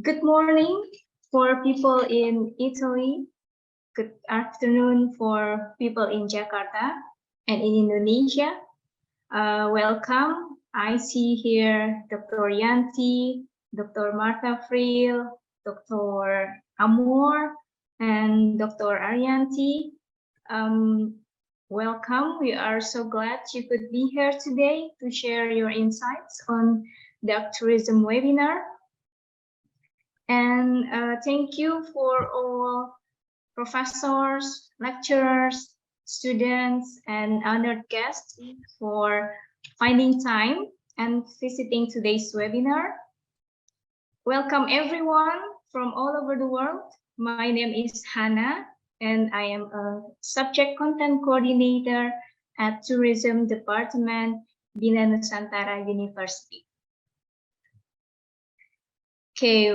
Good morning for people in Italy. Good afternoon for people in Jakarta and in Indonesia. Welcome. I see here Dr. Yanti, Dr. Martha Friel, Dr. Amor, and Dr. Arianti. Welcome. We are so glad you could be here today to share your insights on the tourism webinar. And thank you for all professors, lecturers, students, and honored guests for finding time and visiting today's webinar. Welcome everyone from all over the world. My name is Hannah, and I am a subject content coordinator at Tourism Department, Bina Nusantara University. Okay,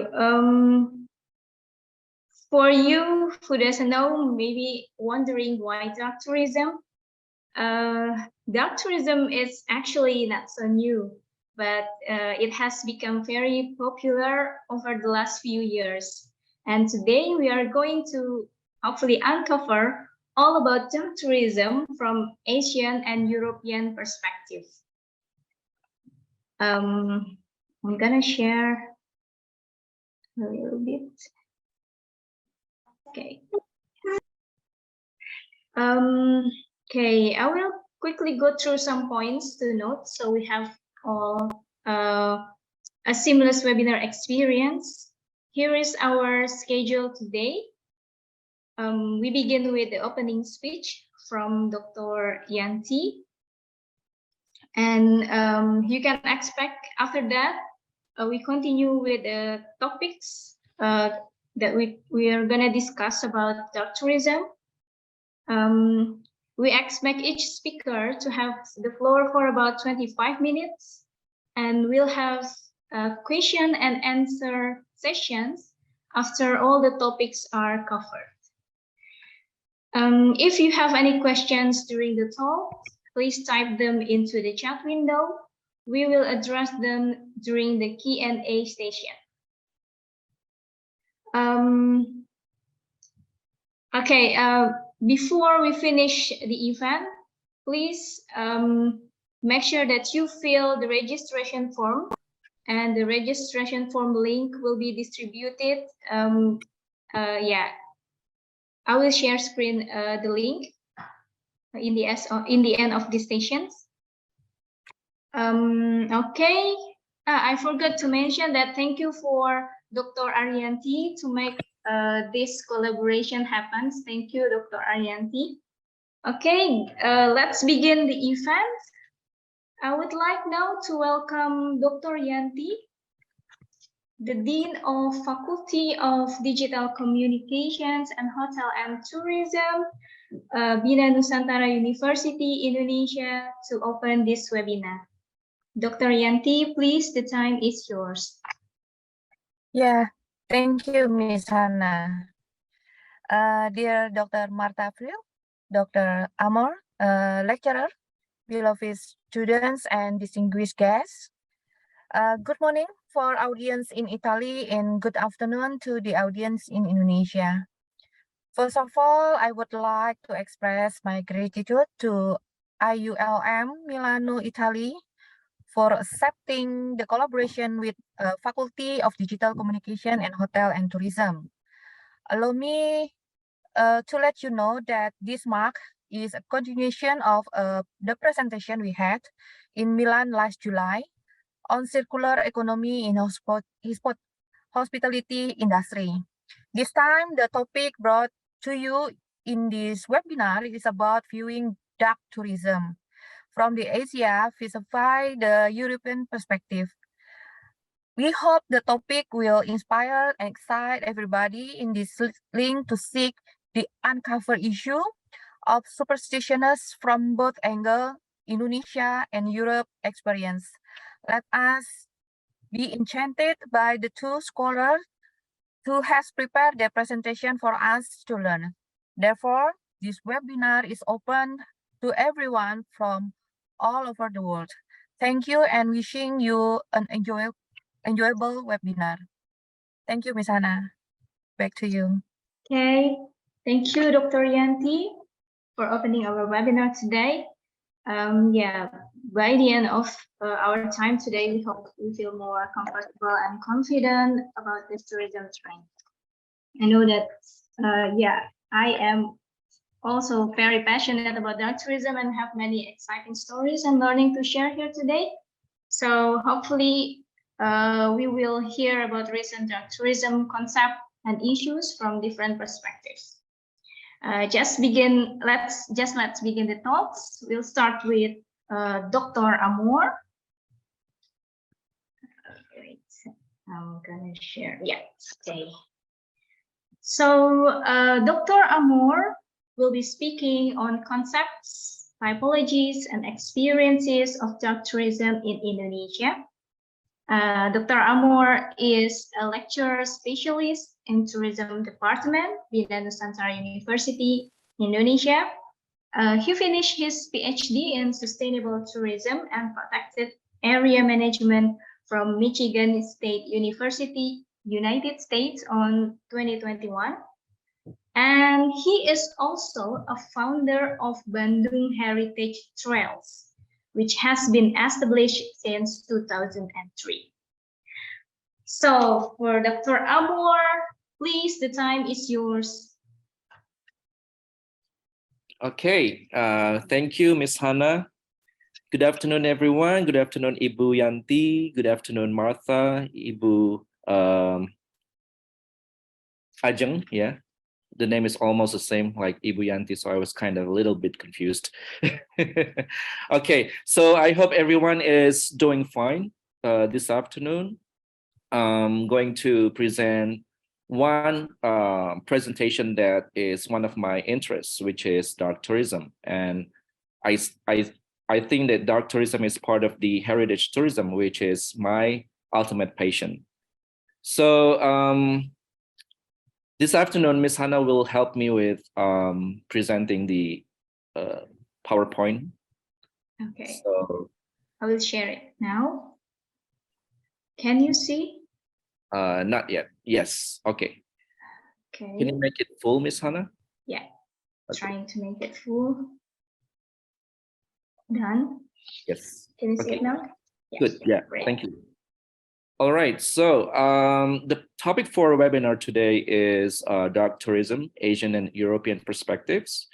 for you who doesn't know, maybe wondering why dark tourism. Dark tourism is actually not so new, but it has become very popular over the last few years. And today we are going to hopefully uncover all about dark tourism from Asian and European perspective. I'm gonna share a little bit. Okay. Okay, I will quickly go through some points to note so we have all a seamless webinar experience. Here is our schedule today. We begin with the opening speech from Dr. Yanti. And you can expect after that, we continue with the topics that we are going to discuss about dark tourism. We expect each speaker to have the floor for about 25 minutes, and we'll have question and answer sessions after all the topics are covered. If you have any questions during the talk, please type them into the chat window. We will address them during the Q&A session. Okay, before we finish the event, please make sure that you fill the registration form, and the registration form link will be distributed. Yeah, I will share screen the link in the end of the sessions. Okay, I forgot to mention that thank you for Dr. Arianti to make this collaboration happens. Thank you, Dr. Arianti. Okay, let's begin the event. I would like now to welcome Dr. Yanti, the Dean of Faculty of Digital Communications and Hotel and Tourism, Bina Nusantara University, Indonesia, to open this webinar. Dr. Yanti, please, the time is yours. Yeah, thank you, Ms. Hannah. Dear Dr. Martha Friel, Dr. Amor, lecturer, beloved students, and distinguished guests. Good morning for audience in Italy and good afternoon to the audience in Indonesia. First of all, I would like to express my gratitude to IULM Milano, Italy, for accepting the collaboration with Faculty of Digital Communication and Hotel and Tourism. Allow me to let you know that this mark is a continuation of the presentation we had in Milan last July on circular economy in hospitality industry. This time, the topic brought to you in this webinar is about viewing dark tourism from the Asia vis-a-vis the European perspective. We hope the topic will inspire and excite everybody in this link to seek the uncovered issue of superstitions from both angles, Indonesia and Europe experience. Let us be enchanted by the two scholars who has prepared their presentation for us to learn. Therefore, this webinar is open to everyone from all over the world. Thank you and wishing you an enjoyable webinar. Thank you, Ms. Hannah. Back to you. Okay, thank you, Dr. Yanti, for opening our webinar today. Yeah, by the end of our time today, we hope we feel more comfortable and confident about this tourism trend. I know that, yeah, I am also very passionate about dark tourism and have many exciting stories and learning to share here today. So hopefully we will hear about recent dark tourism concept and issues from different perspectives. Let's begin the talks. We'll start with Dr. Amor. Wait, I'm gonna share. Yeah, okay. So Dr. Amor will be speaking on concepts, typologies, and experiences of dark tourism in Indonesia. Dr. Amor is a lecturer specialist in tourism department, Bina Nusantara University, Indonesia. He finished his PhD in sustainable tourism and protected area management from Michigan State University, United States on 2021. And he is also a founder of Bandung Heritage Trails, which has been established since 2003. So for Dr. Amor, please, the time is yours. Okay, thank you, Ms. Hannah. Good afternoon, everyone. Good afternoon, Ibu Yanti. Good afternoon, Martha, Ibu Adjunct. Yeah, the name is almost the same like Ibu Yanti, so I was kind of a little bit confused. Okay, so I hope everyone is doing fine this afternoon. I'm going to present one presentation that is one of my interests, which is dark tourism. And I think that dark tourism is part of the heritage tourism, which is my ultimate passion. So this afternoon, Ms. Hannah will help me with presenting the PowerPoint. Okay. So I will share it now. Can you see? not yet. Yes. Okay. Okay. Can you make it full, Ms. Hannah? Yeah. Okay. Trying to make it full. Done. Yes. Can you see Okay. it now? Yes. Good. Yeah. Great. Thank you. All right. So the topic for our webinar today is dark tourism, Asian and European perspectives.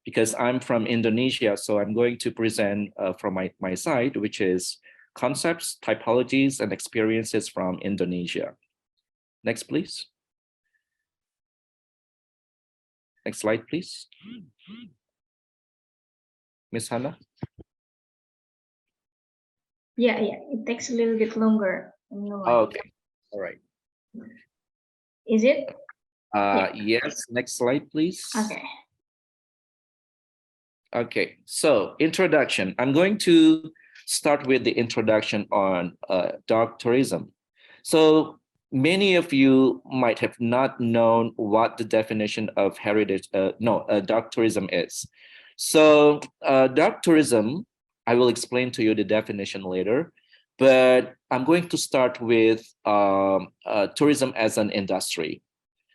Because I'm from Indonesia, so I'm going to present from my side, which is concepts, typologies, and experiences from Indonesia. Next, please. Next slide, please. Ms. Hannah? Yeah, it takes a little bit longer. Oh, okay, all right. Is it? Yes, next slide, please. Okay. Okay, so introduction. I'm going to start with the introduction on dark tourism. So many of you might have not known what the definition of dark tourism is. So dark tourism, I will explain to you the definition later, but I'm going to start with tourism as an industry.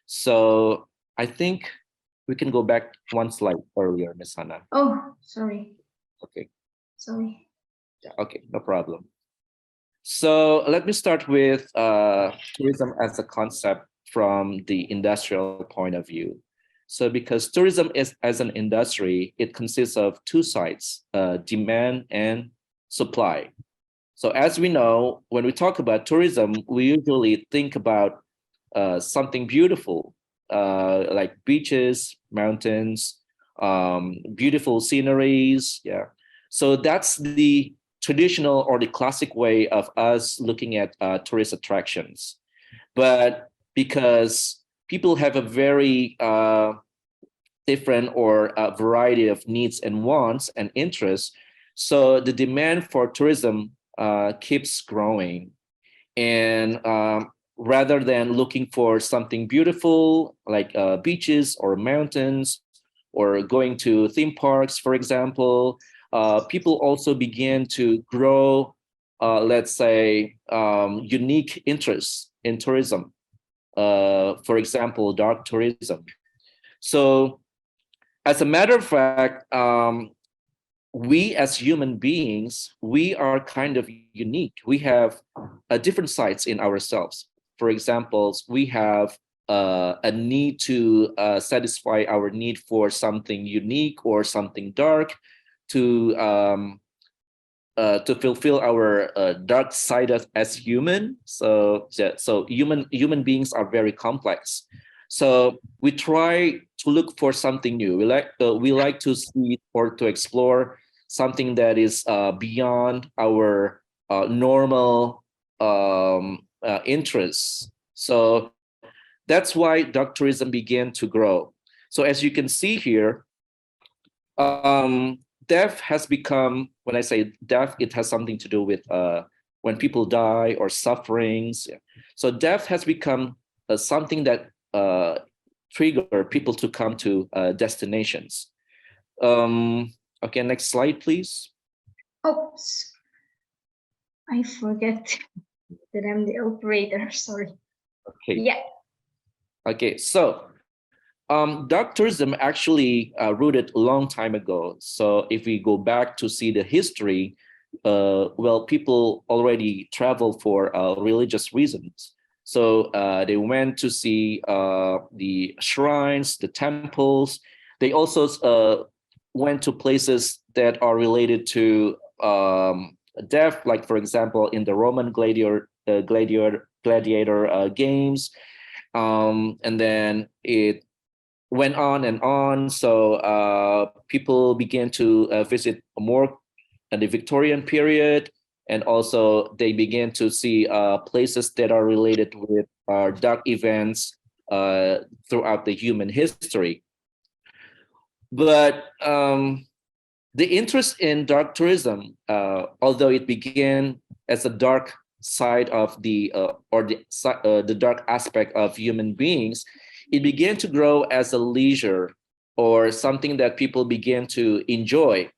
So I think we can go back one slide earlier, Ms. Hannah. Oh, sorry. Okay. Sorry. Yeah, okay, no problem. So let me start with tourism as a concept from the industrial point of view. So because tourism is as an industry, it consists of two sides, demand and supply. So as we know, when we talk about tourism, we usually think about something beautiful, like beaches, mountains, beautiful sceneries. Yeah. So that's the traditional or the classic way of us looking at tourist attractions. But because people have a very different or a variety of needs and wants and interests, so the demand for tourism keeps growing. And rather than looking for something beautiful like beaches or mountains or going to theme parks, for example, people also begin to grow, let's say, unique interests in tourism. for example, dark tourism. So as a matter of fact, we as human beings, we are kind of unique. We have different sides in ourselves. For example, we have a need to satisfy our need for something unique or something dark, to fulfill our dark side as human. So human beings are very complex. So we try to look for something new. We like to see or to explore something that is beyond our normal interests. So that's why dark tourism began to grow. So as you can see here, death has become, when I say death, it has something to do with when people die or sufferings. So death has become something that trigger people to come to destinations. Okay, next slide, please. Oops, I forget that I'm the operator, sorry. Okay. Yeah. Okay, so dark tourism actually rooted a long time ago. So if we go back to see the history, well, people already travel for religious reasons. So they went to see the shrines, the temples. They also went to places that are related to death, like for example, in the Roman gladiator games. And then it went on and on. So people began to visit more in the Victorian period, and also they began to see places that are related with dark events throughout the human history. But the interest in dark tourism, although it began as a dark side of the dark aspect of human beings, it began to grow as a leisure or something that people began to enjoy.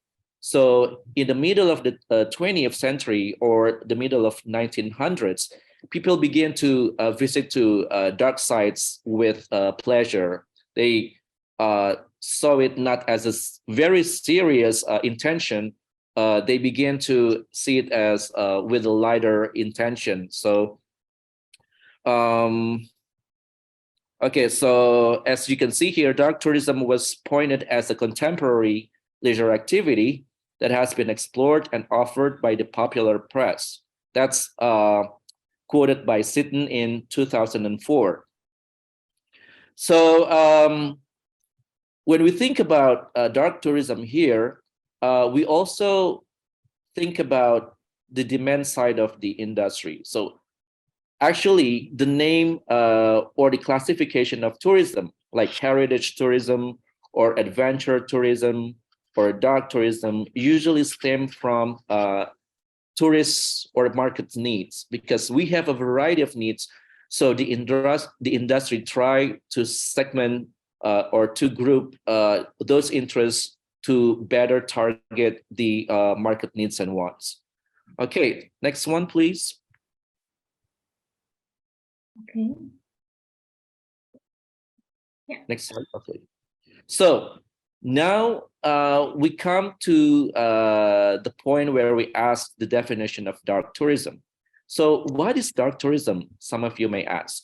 So in the middle of the 20th century or the middle of 1900s, people began to visit to dark sites with pleasure. They saw it not as a very serious intention. They began to see it as with a lighter intention. So okay, so as you can see here, dark tourism was pointed as a contemporary leisure activity that has been explored and offered by the popular press. That's quoted by Sitten in 2004. So when we think about dark tourism here, we also think about the demand side of the industry. So actually, the name or the classification of tourism, like heritage tourism or adventure tourism or dark tourism, usually stem from tourists or market needs, because we have a variety of needs. So the industry try to segment or to group those interests to better target the market needs and wants. Okay, next one, please. Okay. Yeah. Next slide. Okay. So now we come to the point where we ask the definition of dark tourism. So what is dark tourism? Some of you may ask.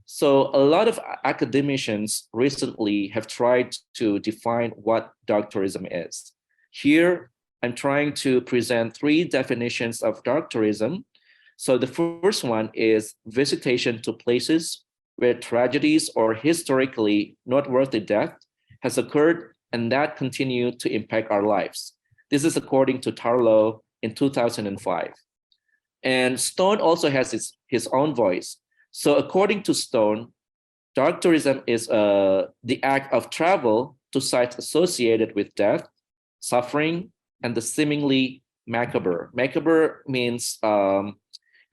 So a lot of academicians recently have tried to define what dark tourism is. Here, I'm trying to present 3 definitions of dark tourism. So the first one is visitation to places where tragedies or historically noteworthy death has occurred and that continue to impact our lives. This is according to Tarlow in 2005. And Stone also has his own voice. So according to Stone, dark tourism is the act of travel to sites associated with death, suffering, and the seemingly macabre. Macabre means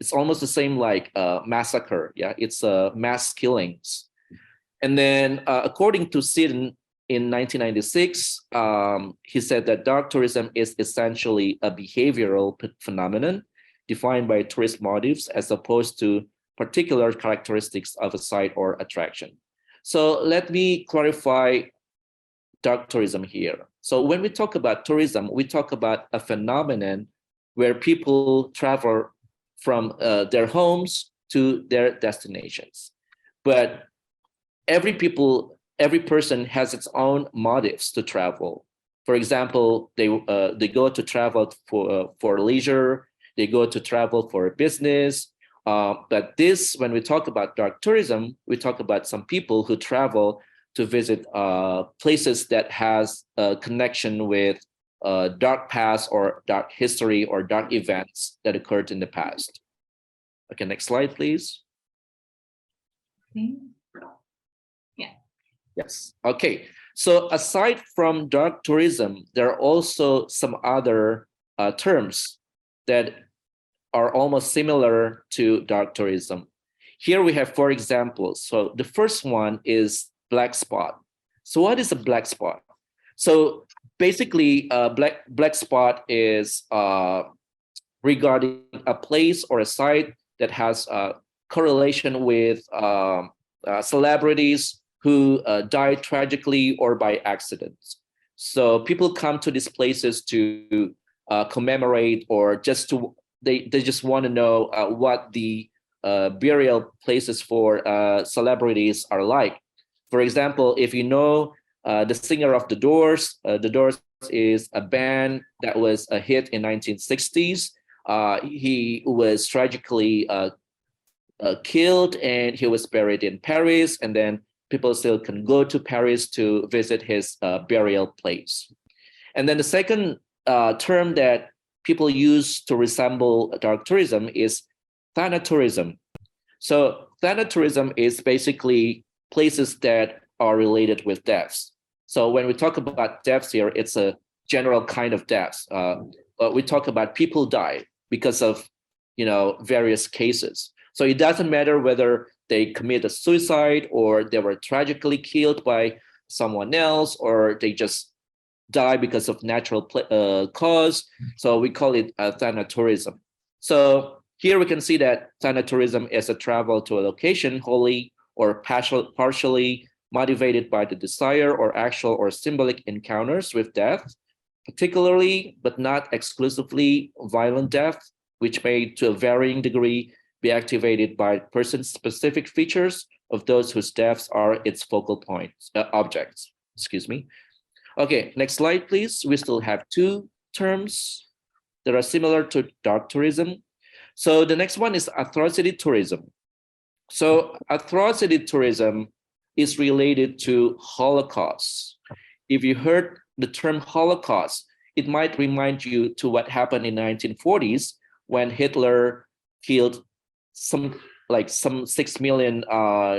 it's almost the same like massacre. Yeah, it's mass killings. And then according to Sitten in 1996, he said that dark tourism is essentially a behavioral phenomenon defined by tourist motives as opposed to particular characteristics of a site or attraction. So let me clarify dark tourism here. So when we talk about tourism, we talk about a phenomenon where people travel from their homes to their destinations. But every person has its own motives to travel. For example, they go to travel for leisure, they go to travel for business. But this, when we talk about dark tourism, we talk about some people who travel to visit places that has a connection with dark past or dark history or dark events that occurred in the past. Okay, next slide, please. Yeah. Yes. Okay. So aside from dark tourism, there are also some other terms that are almost similar to dark tourism. Here we have 4 examples. So the first one is black spot. So what is a black spot? So basically, black spot is regarding a place or a site that has a correlation with celebrities who died tragically or by accidents. So people come to these places to commemorate, or just to they just want to know what the burial places for celebrities are like. For example, if you know the singer of the Doors is a band that was a hit in 1960s. He was tragically killed, and he was buried in Paris, and then people still can go to Paris to visit his burial place. And then the second term that people use to resemble dark tourism is thanatourism. So thanatourism is basically places that are related with deaths. So when we talk about deaths here, it's a general kind of deaths. We talk about people die because of, various cases. So it doesn't matter whether they commit a suicide or they were tragically killed by someone else, or they just die because of natural cause. So we call it thanatourism. So here we can see that thanatourism is a travel to a location wholly or partially motivated by the desire or actual or symbolic encounters with death, particularly but not exclusively violent death, which may to a varying degree be activated by person-specific features of those whose deaths are its focal points, objects. Excuse me. Okay, next slide, please. We still have 2 terms that are similar to dark tourism. So the next one is atrocity tourism. So atrocity tourism is related to Holocaust. If you heard the term Holocaust, it might remind you to what happened in the 1940s when Hitler killed some 6 million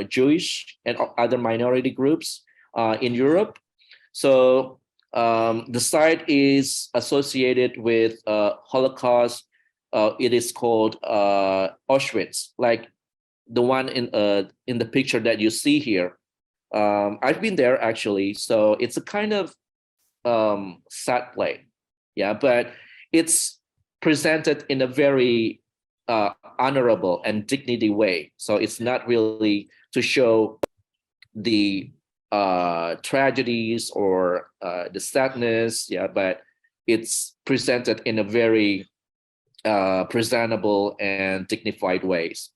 Jewish and other minority groups in Europe. So the site is associated with Holocaust. It is called Auschwitz, like the one in the picture that you see here. I've been there actually, so it's a kind of sad place, yeah, but it's presented in a very honorable and dignity way. So it's not really to show the tragedies or the sadness, yeah, but it's presented in a very presentable and dignified ways.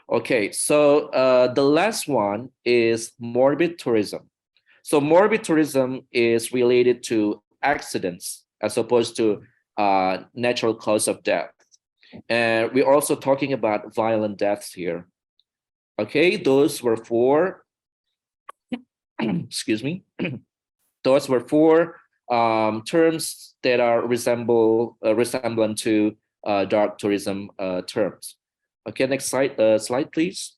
Okay, so the last one is morbid tourism. So morbid tourism is related to accidents as opposed to natural cause of death. And we're also talking about violent deaths here. Okay, those were 4 excuse me. Those were 4 terms that are resemblant to dark tourism terms. Okay, next slide, please.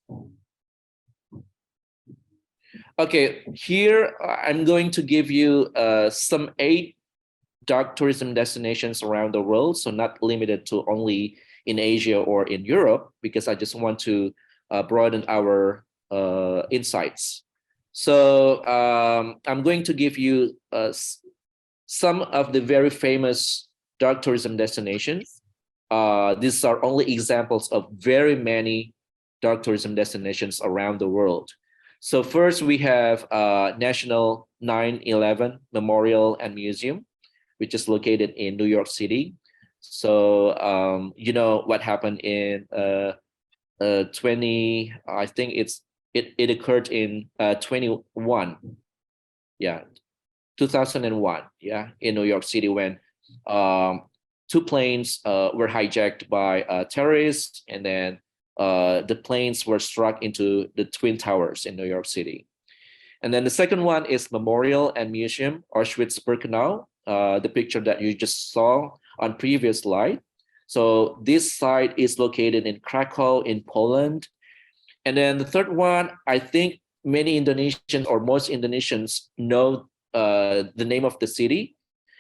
Okay, here I'm going to give you some 8 dark tourism destinations around the world, so not limited to only in Asia or in Europe, because I just want to broaden our insights. So I'm going to give you some of the very famous dark tourism destinations. These are only examples of very many dark tourism destinations around the world. So first we have National 9/11 Memorial and Museum, which is located in New York City. So you know what happened in I think it occurred in 21, yeah, 2001, yeah, in New York City, when two planes were hijacked by terrorists, and then the planes were struck into the Twin Towers in New York City. And then the second one is Memorial and Museum, Auschwitz-Birkenau, the picture that you just saw on previous slide. So this site is located in Krakow in Poland. And then the third one, I think many Indonesians or most Indonesians know the name of the city,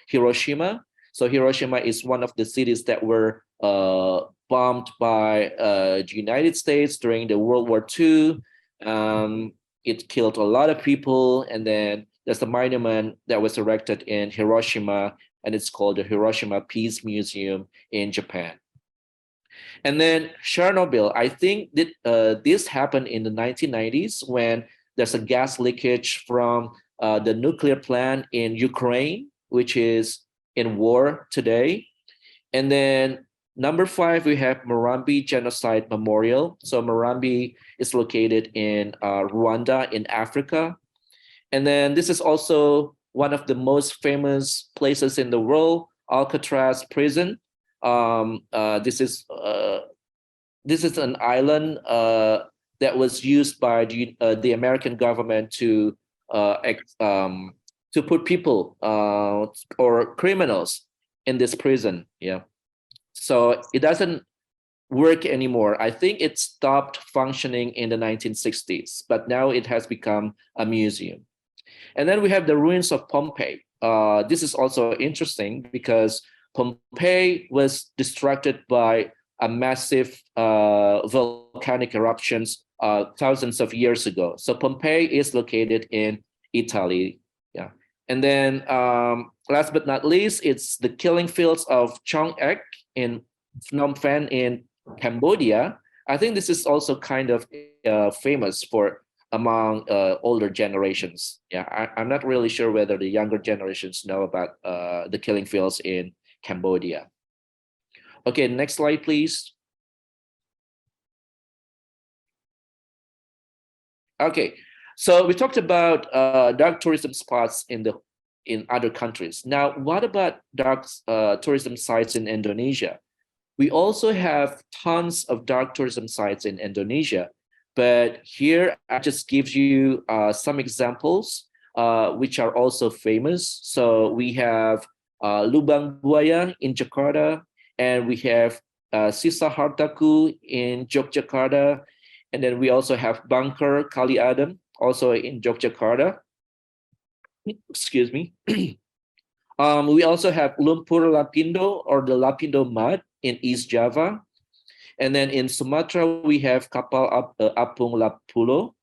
Hiroshima. So Hiroshima is one of the cities that were bombed by the United States during the World War II. It killed a lot of people, and then there's a monument that was erected in Hiroshima, and it's called the Hiroshima Peace Museum in Japan. And then Chernobyl, I think that this happened in the 1990s when there's a gas leakage from the nuclear plant in Ukraine, which is in war today. And then number 5, we have Murambi Genocide Memorial. So Murambi is located in Rwanda in Africa. And then this is also one of the most famous places in the world, Alcatraz Prison. This is an island that was used by the American government to put people or criminals in this prison. Yeah, so it doesn't work anymore. I think it stopped functioning in the 1960s, but now it has become a museum. And then we have the ruins of Pompeii. This is also interesting because Pompeii was destructed by a massive volcanic eruptions thousands of years ago. So Pompeii is located in Italy. Yeah. And then last but not least, it's the killing fields of Chong Ek in Phnom Penh in Cambodia. I think this is also kind of famous for among older generations. Yeah, I'm not really sure whether the younger generations know about the killing fields in Cambodia. Okay, next slide, please. Okay, so we talked about dark tourism spots in other countries. Now, what about dark tourism sites in Indonesia? We also have tons of dark tourism sites in Indonesia, but here I just give you some examples which are also famous. So we have Lubang Buaya in Jakarta, and we have Sisa Hartaku in Yogyakarta, and then we also have Bunker Kali Adem also in Yogyakarta. Excuse me. We also have Lumpur Lapindo, or the Lapindo Mud in East Java. And then in Sumatra, we have Kapal Apung Lapulo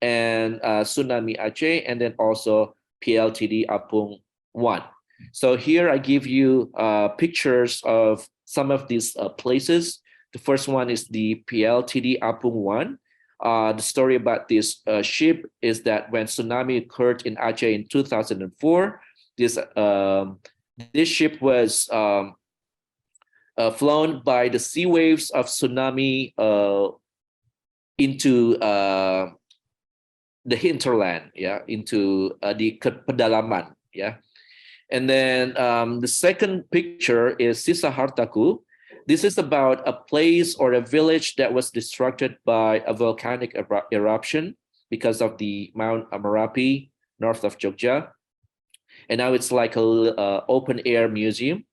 and Tsunami Aceh, and then also PLTD Apung 1. So here I give you pictures of some of these places. The first one is the PLTD Apung 1. The story about this ship is that when tsunami occurred in Aceh in 2004, this ship was flown by the sea waves of tsunami into the hinterland, yeah, into the pedalaman, yeah. And then the second picture is Sisa Hartaku. This is about a place or a village that was destructed by a volcanic eruption because of the Mount Merapi north of Jogja. And now it's like a open air museum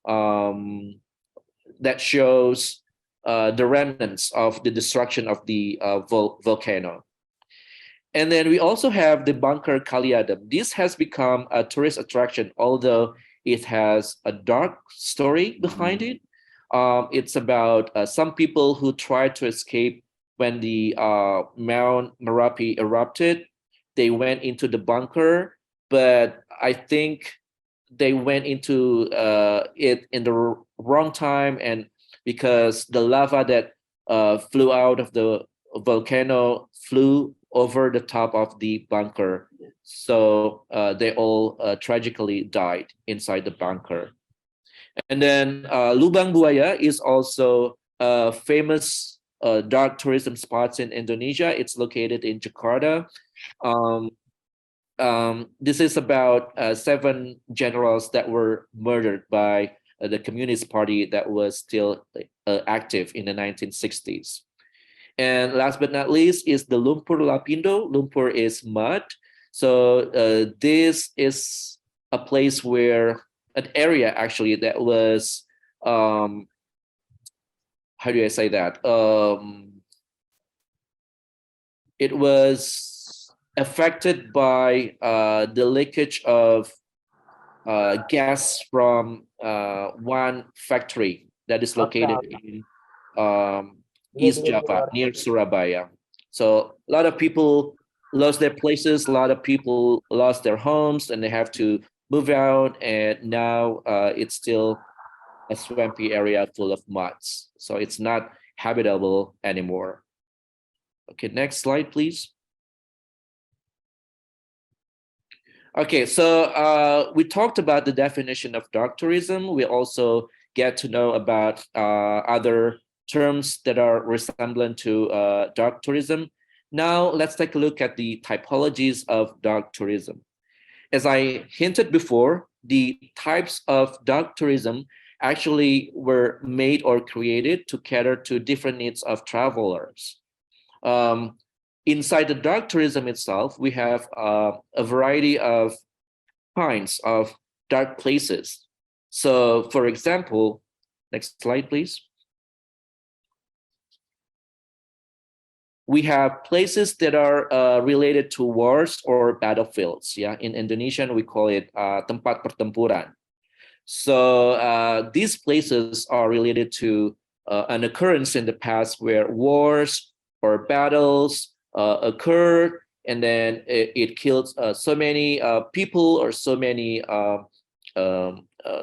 that shows the remnants of the destruction of the volcano. And then we also have the Bunker Kali Adem. This has become a tourist attraction, although it has a dark story behind it. It's about some people who tried to escape when the Mount Merapi erupted. They went into the bunker, but I think they went into it in the wrong time, and because the lava that flew out of the volcano flew over the top of the bunker. So they all tragically died inside the bunker. And then Lubang Buaya is also a famous dark tourism spots in Indonesia. It's located in Jakarta. This is about 7 generals that were murdered by the Communist Party that was still active in the 1960s. And last but not least is the Lumpur Lapindo. Lumpur is mud. So this is a place where, an area actually that was, how do I say that? It was affected by the leakage of gas from one factory that is located in East Java, near Surabaya. So a lot of people lost their places, a lot of people lost their homes, and they have to move out. And now it's still a swampy area full of muds. So it's not habitable anymore. Okay, next slide, please. Okay, so we talked about the definition of dark tourism. We also get to know about other terms that are resemblant to dark tourism. Now let's take a look at the typologies of dark tourism. As I hinted before, the types of dark tourism actually were made or created to cater to different needs of travelers. Inside the dark tourism itself, we have a variety of kinds of dark places. So for example, next slide, please. We have places that are related to wars or battlefields. Yeah, in Indonesian, we call it tempat pertempuran. So these places are related to an occurrence in the past where wars or battles occurred, and then it killed so many people or so many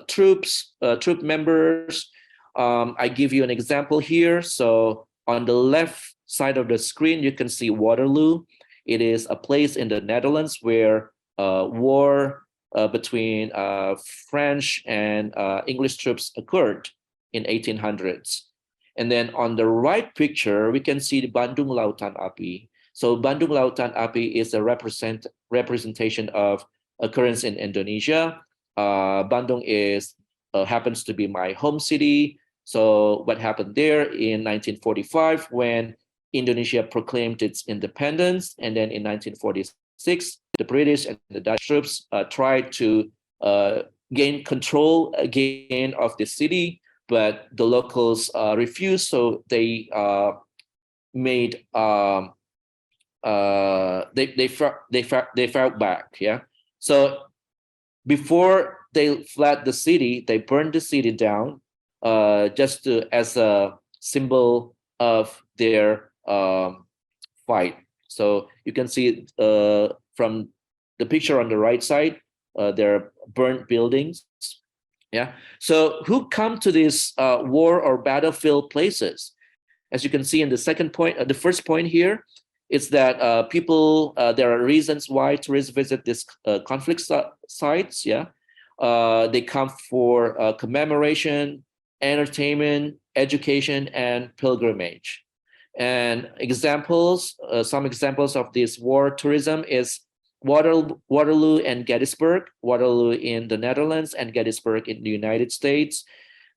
troop members. I give you an example here. So on the left side of the screen, you can see Waterloo. It is a place in the Netherlands where war between French and English troops occurred in 1800s. And then on the right picture, we can see the Bandung Lautan Api. So Bandung Lautan Api is a representation of occurrence in Indonesia. Bandung happens to be my home city. So what happened there in 1945 when Indonesia proclaimed its independence, and then in 1946, the British and the Dutch troops tried to gain control again of the city, but the locals refused. So they made they fought back. Yeah. So before they fled the city, they burned the city down, just as a symbol of their fight. So you can see from the picture on the right side, there are burnt buildings. Yeah. So who come to these war or battlefield places? As you can see in the second point, the first point here, it's that people, there are reasons why tourists visit these conflict sites. Yeah. They come for commemoration, entertainment, education, and pilgrimage. And examples, some examples of this war tourism is Waterloo and Gettysburg, Waterloo in the Netherlands and Gettysburg in the United States.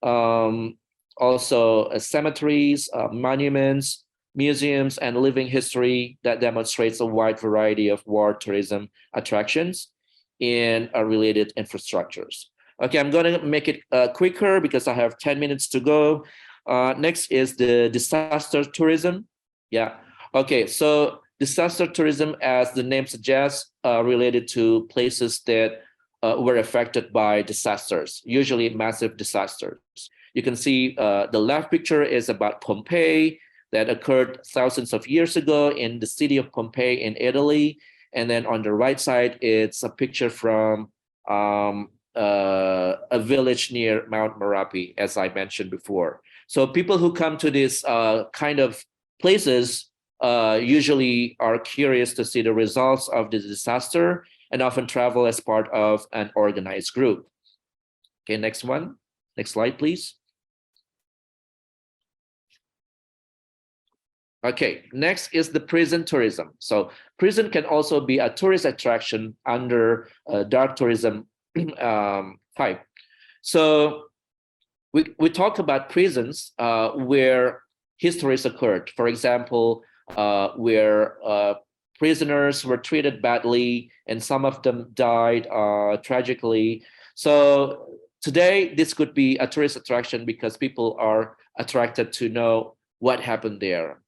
Also cemeteries, monuments, museums, and living history that demonstrates a wide variety of war tourism attractions in related infrastructures. Okay, I'm going to make it quicker because I have 10 minutes to go. Next is the disaster tourism. Yeah. Okay, so disaster tourism, as the name suggests, related to places that were affected by disasters, usually massive disasters. You can see the left picture is about Pompeii that occurred thousands of years ago in the city of Pompeii in Italy. And then on the right side, it's a picture from a village near Mount Merapi, as I mentioned before. So people who come to these kind of places usually are curious to see the results of the disaster and often travel as part of an organized group. Okay, next one. Next slide, please. Okay, next is the prison tourism. So prison can also be a tourist attraction under dark tourism type. So we talk about prisons where histories occurred. For example, where prisoners were treated badly and some of them died tragically. So today, this could be a tourist attraction because people are attracted to know what happened there,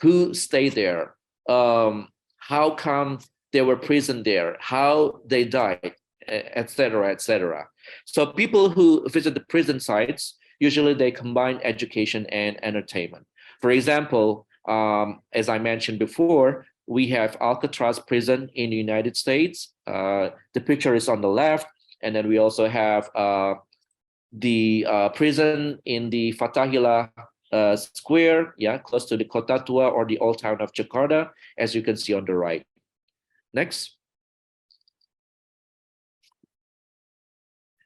who stayed there, how come they were imprisoned there, how they died, etc., etc. So people who visit the prison sites, usually they combine education and entertainment. For example, as I mentioned before, we have Alcatraz prison in the United States. The picture is on the left. And then we also have the prison in the Fatahillah Square, yeah, close to the Kota Tua or the old town of Jakarta, as you can see on the right. Next.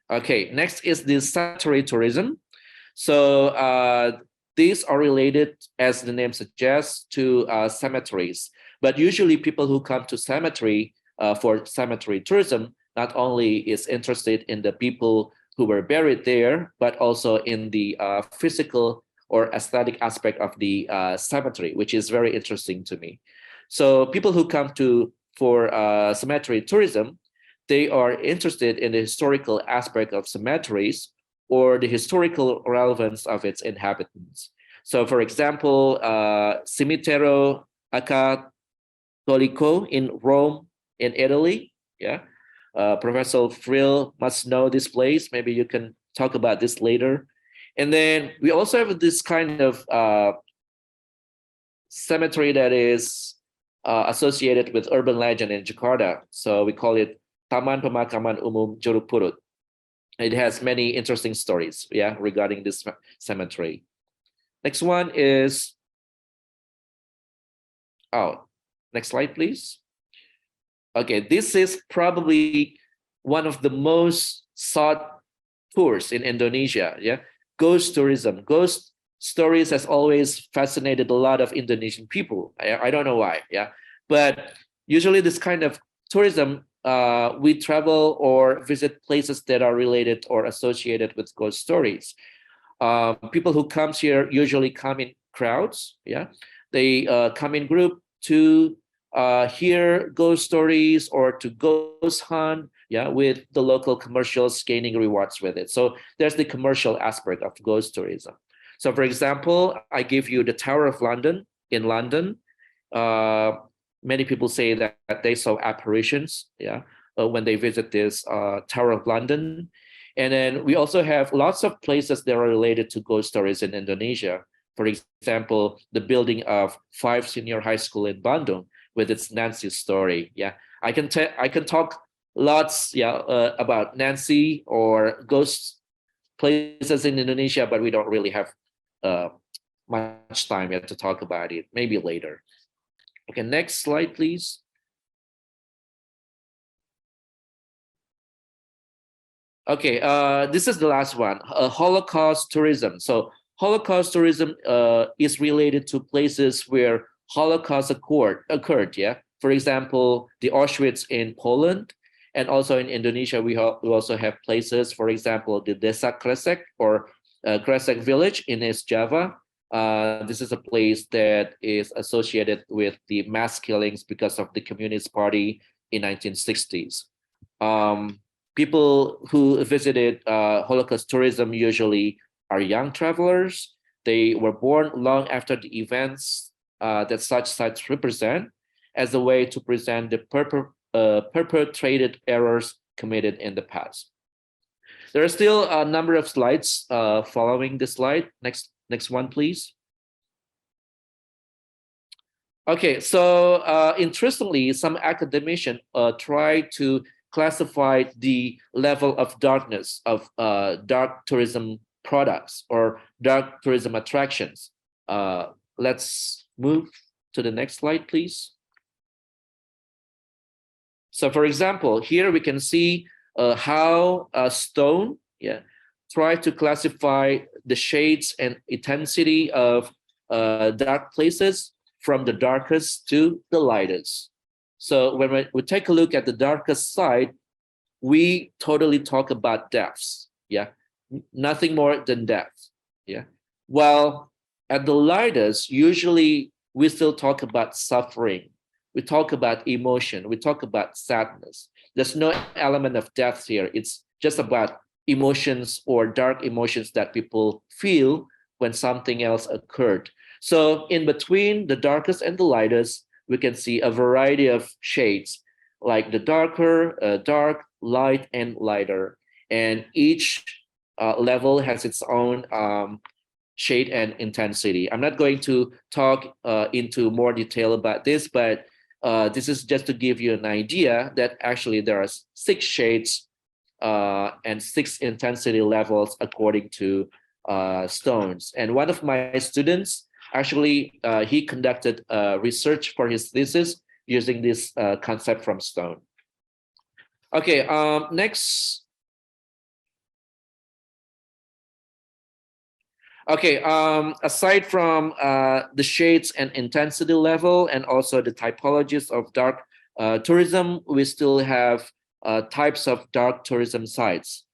Okay, next is the cemetery tourism. So these are related, as the name suggests, to cemeteries. But usually people who come to cemetery for cemetery tourism not only is interested in the people who were buried there, but also in the physical or aesthetic aspect of the cemetery, which is very interesting to me. So people who come for cemetery tourism, they are interested in the historical aspect of cemeteries or the historical relevance of its inhabitants. So for example, Cimitero Cattolico in Rome, in Italy, yeah. Professor Friel must know this place. Maybe you can talk about this later. And then we also have this kind of cemetery that is associated with urban legend in Jakarta. So we call it Taman Pemakaman Umum Jeruk Purut. It has many interesting stories, yeah, regarding this cemetery. Next one is, next slide, please. Okay, this is probably one of the most sought tours in Indonesia, yeah. Ghost tourism. Ghost stories has always fascinated a lot of Indonesian people. I don't know why, yeah. But usually this kind of tourism, we travel or visit places that are related or associated with ghost stories. People who comes here usually come in crowds, yeah. They come in group to hear ghost stories or to ghost hunt, yeah, with the local commercials, gaining rewards with it. So there's the commercial aspect of ghost tourism. So for example, I give you the Tower of London in London. Many people say that they saw apparitions, yeah, when they visit this Tower of London. And then we also have lots of places that are related to ghost stories in Indonesia. For example, the building of 5 Senior High School in Bandung with its Nancy story. Yeah, I can talk lots, yeah, about Nancy or ghost places in Indonesia, but we don't really have much time yet to talk about it. Maybe later. Okay, next slide, please. Okay, this is the last one, Holocaust tourism. So Holocaust tourism is related to places where Holocaust occurred, yeah. For example, the Auschwitz in Poland, and also in Indonesia, we also have places, for example, the Desa Kresek or Kresek village in East Java. This is a place that is associated with the mass killings because of the Communist Party in 1960s. People who visited Holocaust tourism usually are young travelers. They were born long after the events that such sites represent, as a way to present the perpetrated errors committed in the past. There are still a number of slides following this slide. Next one, please. Okay, so interestingly, some academicians try to classify the level of darkness of dark tourism products or dark tourism attractions. Let's move to the next slide, please. So for example, here we can see how stone try to classify the shades and intensity of dark places from the darkest to the lightest. So when we take a look at the darkest side, we totally talk about depths, nothing more than depth, While at the lightest, usually we still talk about suffering. We talk about emotion. We talk about sadness. There's no element of depth here. It's just about emotions or dark emotions that people feel when something else occurred. So in between the darkest and the lightest, we can see a variety of shades, like the darker, dark, light, and lighter. And each level has its own shade and intensity. I'm not going to talk into more detail about this, but this is just to give you an idea that actually there are 6 shades and 6 intensity levels according to stones. And one of my students, actually, he conducted research for his thesis using this concept from stone. Okay, next. Okay, aside from the shades and intensity level and also the typologies of dark tourism, we still have types of dark tourism sites.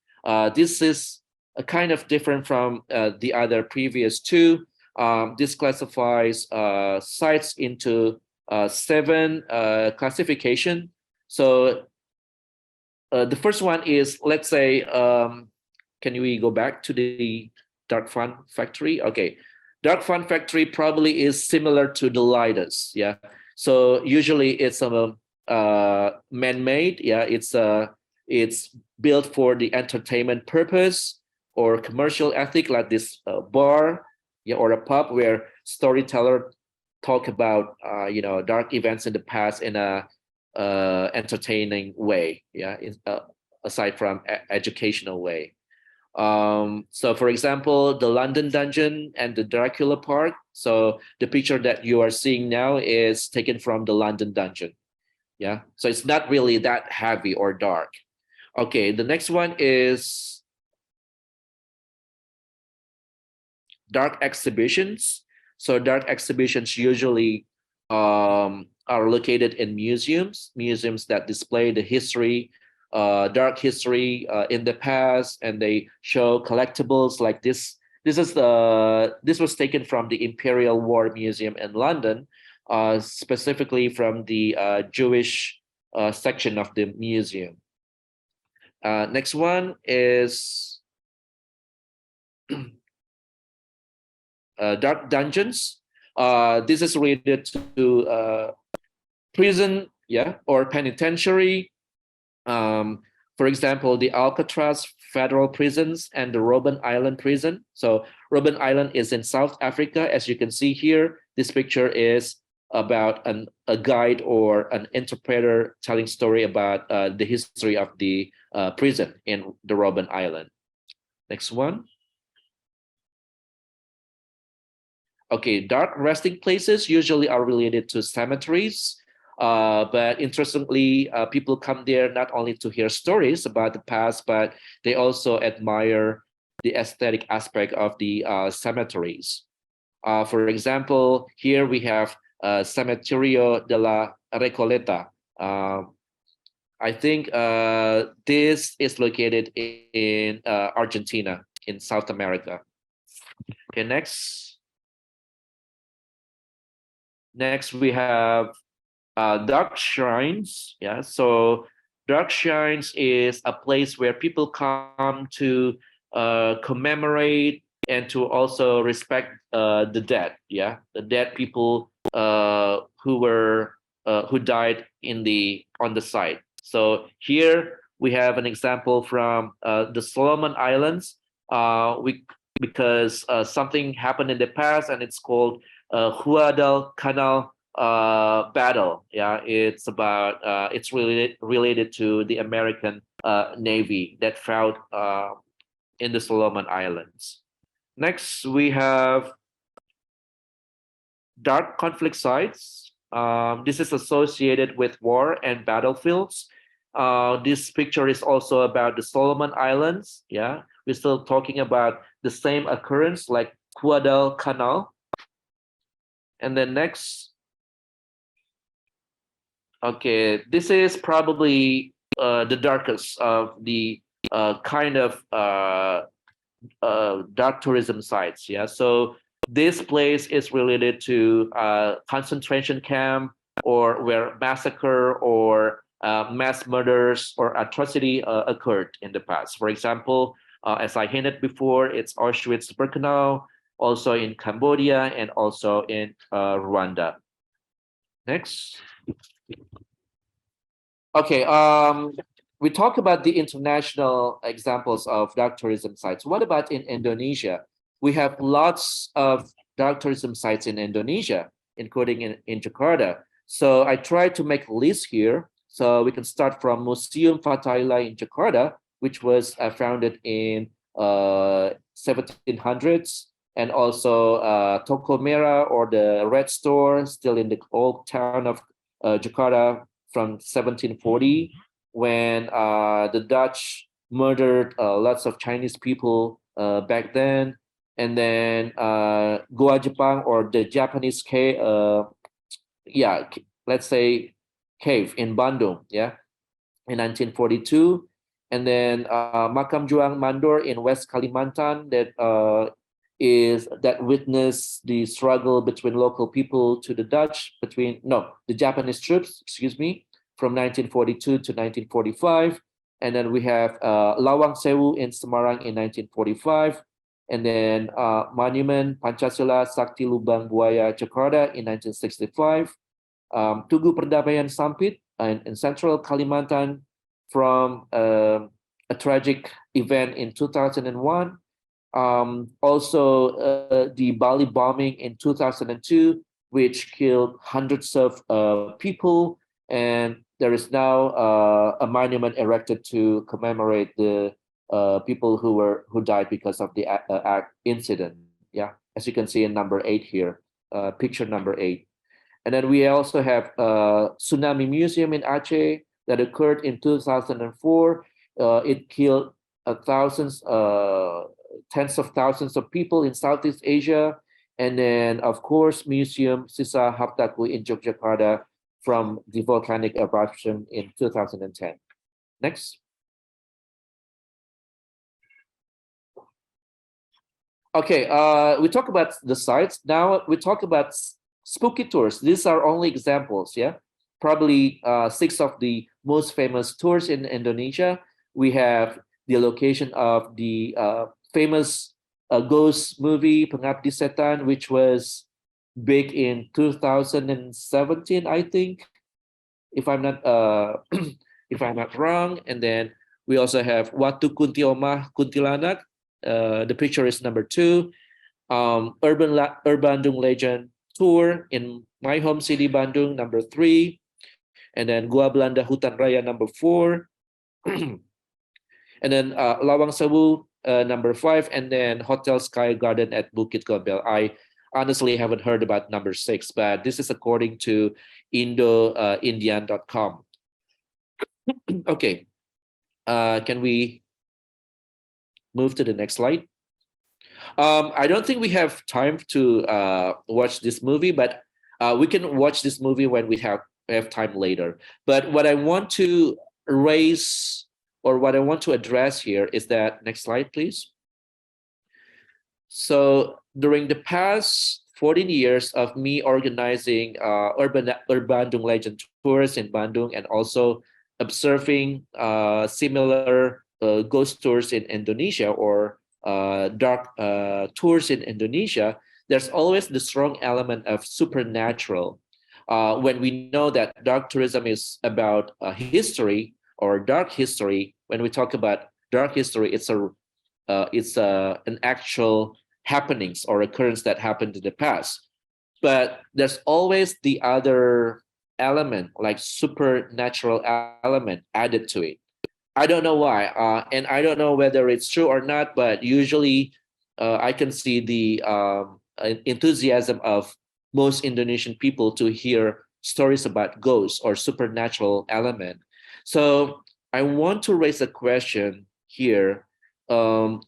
This is a kind of different from the other previous 2. This classifies sites into 7 classification. So the first one is, let's say, can we go back to the Dark Fun Factory? Okay, Dark Fun Factory probably is similar to the lightest. So usually it's a man-made. It's built for the entertainment purpose or commercial ethic, like this bar or a pub where storyteller talk about dark events in the past in a entertaining way, aside from educational way. So for example, the London Dungeon and the Dracula Park. So the picture that you are seeing now is taken from the London Dungeon. So it's not really that heavy or dark. Okay, the next one is dark exhibitions. So dark exhibitions usually are located in museums that display the history, dark history in the past, and they show collectibles like this. This was taken from the Imperial War Museum in London, specifically from the Jewish section of the museum. Next one is dark dungeons. This is related to prison, or penitentiary. For example, the Alcatraz Federal Prisons and the Robben Island Prison. So Robben Island is in South Africa. As you can see here, this picture is about a guide or an interpreter telling story about the history of the prison in the Robben Island. Next one. Okay, dark resting places usually are related to cemeteries. But interestingly, people come there not only to hear stories about the past, but they also admire the aesthetic aspect of the cemeteries. For example, here we have Cementerio de la Recoleta. I think this is located in Argentina, in South America. Okay, next. Next, we have dark shrines. So dark shrines is a place where people come to commemorate and to also respect the dead. The dead people who died on the site. So here we have an example from the Solomon Islands. Because something happened in the past, and it's called Guadalcanal battle. It's about it's related to the American Navy that fought in the Solomon Islands. Next, we have dark conflict sites. This is associated with war and battlefields. This picture is also about the Solomon Islands. Yeah, we're still talking about the same occurrence like Guadalcanal. And then next, okay, this is probably the darkest of the kind of dark tourism sites. Yeah, so this place is related to concentration camp or where massacre or mass murders or atrocity occurred in the past. For example, as I hinted before, it's Auschwitz-Birkenau, also in Cambodia and also in Rwanda. Next. Okay, we talk about the international examples of dark tourism sites. What about in Indonesia? We have lots of dark tourism sites in Indonesia, including in Jakarta. So I tried to make a list here. So we can start from Museum Fatahillah in Jakarta, which was founded in 1700s, and also Toko Merah or the Red Store, still in the old town of Jakarta from 1740, when the Dutch murdered lots of Chinese people back then. And then Goa Jepang or the Japanese cave, let's say cave in Bandung, yeah, in 1942. And then Makam Juang Mandor in West Kalimantan that witnessed the struggle between local people to the the Japanese troops, excuse me, from 1942 to 1945. And then we have Lawang Sewu in Semarang in 1945. And then Monument Pancasila Sakti Lubang Buaya Jakarta in 1965. Tugu Perdamaian Sampit in central Kalimantan from a tragic event in 2001. Also, the Bali bombing in 2002, which killed hundreds of people, and there is now a monument erected to commemorate the people who died because of the incident. Yeah, as you can see in number 8 here, picture number 8. And then we also have Tsunami Museum in Aceh that occurred in 2004. It killed tens of thousands of people in Southeast Asia. And then, of course, Museum Sisa Haptaku in Yogyakarta from the volcanic eruption in 2010. Next. Okay, we talk about the sites. Now we talk about spooky tours. These are only examples, yeah? Probably 6 of the most famous tours in Indonesia. We have the location of the famous ghost movie Pengabdi Setan, which was big in 2017, I think, if I'm not wrong. And then we also have Watu Kunti Omah Kuntilanak. The picture is number 2. Urban Bandung Legend Tour in my home city Bandung, number 3. And then Gua Belanda Hutan Raya, number 4. And then Lawang Sewu, number 5. And then Hotel Sky Garden at Bukit Gombel. I honestly haven't heard about number 6, but this is according to Indo-Indian.com. Okay, can we move to the next slide? I don't think we have time to watch this movie, but we can watch this movie when we have time later. But what I want to raise or what I want to address here is that, next slide, please. So during the past 14 years of me organizing urban Bandung Legend tours in Bandung and also observing similar ghost tours in Indonesia or dark tours in Indonesia, there's always the strong element of supernatural. When we know that dark tourism is about history or dark history, when we talk about dark history, it's an actual happenings or occurrence that happened in the past. But there's always the other element, like supernatural element added to it. I don't know why, and I don't know whether it's true or not, but usually I can see the enthusiasm of most Indonesian people to hear stories about ghosts or supernatural element. So I want to raise a question here. How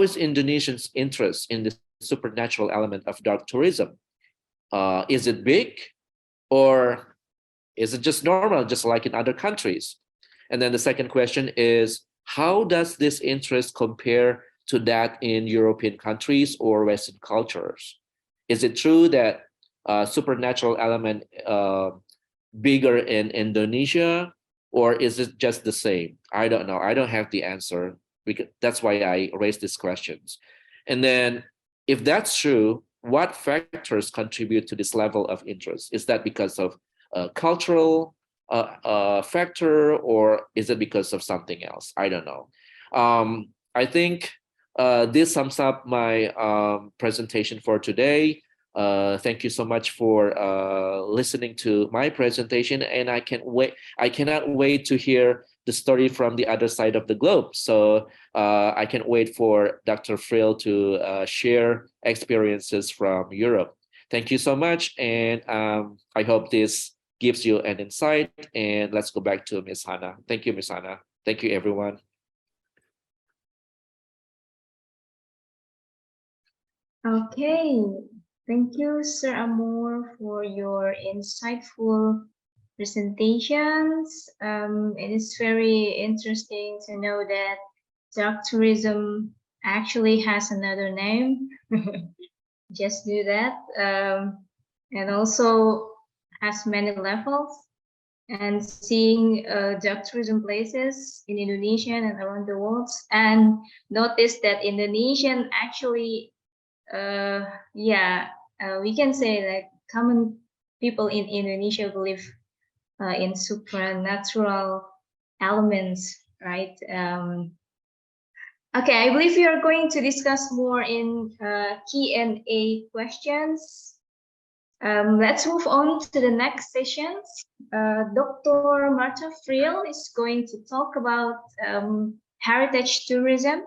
is Indonesians' interest in the supernatural element of dark tourism? Is it big, or is it just normal, just like in other countries? And then the second question is, how does this interest compare to that in European countries or Western cultures? Is it true that supernatural element bigger in Indonesia, or is it just the same? I don't know. I don't have the answer. Because that's why I raised these questions. And then, if that's true, what factors contribute to this level of interest? Is that because of cultural factor, or is it because of something else? I don't know. I think this sums up my presentation for today. Thank you so much for listening to my presentation, and I cannot wait to hear the story from the other side of the globe. So I can't wait for Dr. Friel to share experiences from Europe. Thank you so much, and I hope this gives you an insight. And let's go back to Ms. Hannah. Thank you, Ms. Hannah. Thank you, everyone. Okay, thank you, Sir Amor, for your insightful presentations. It is very interesting to know that dark tourism actually has another name. Just do that. And also has many levels. And seeing dark tourism places in Indonesia and around the world, and notice that Indonesian actually, we can say that common people in Indonesia believe in supernatural elements, right? Okay, I believe we are going to discuss more in Q&A questions. Let's move on to the next sessions. Dr. Martha Friel is going to talk about heritage tourism,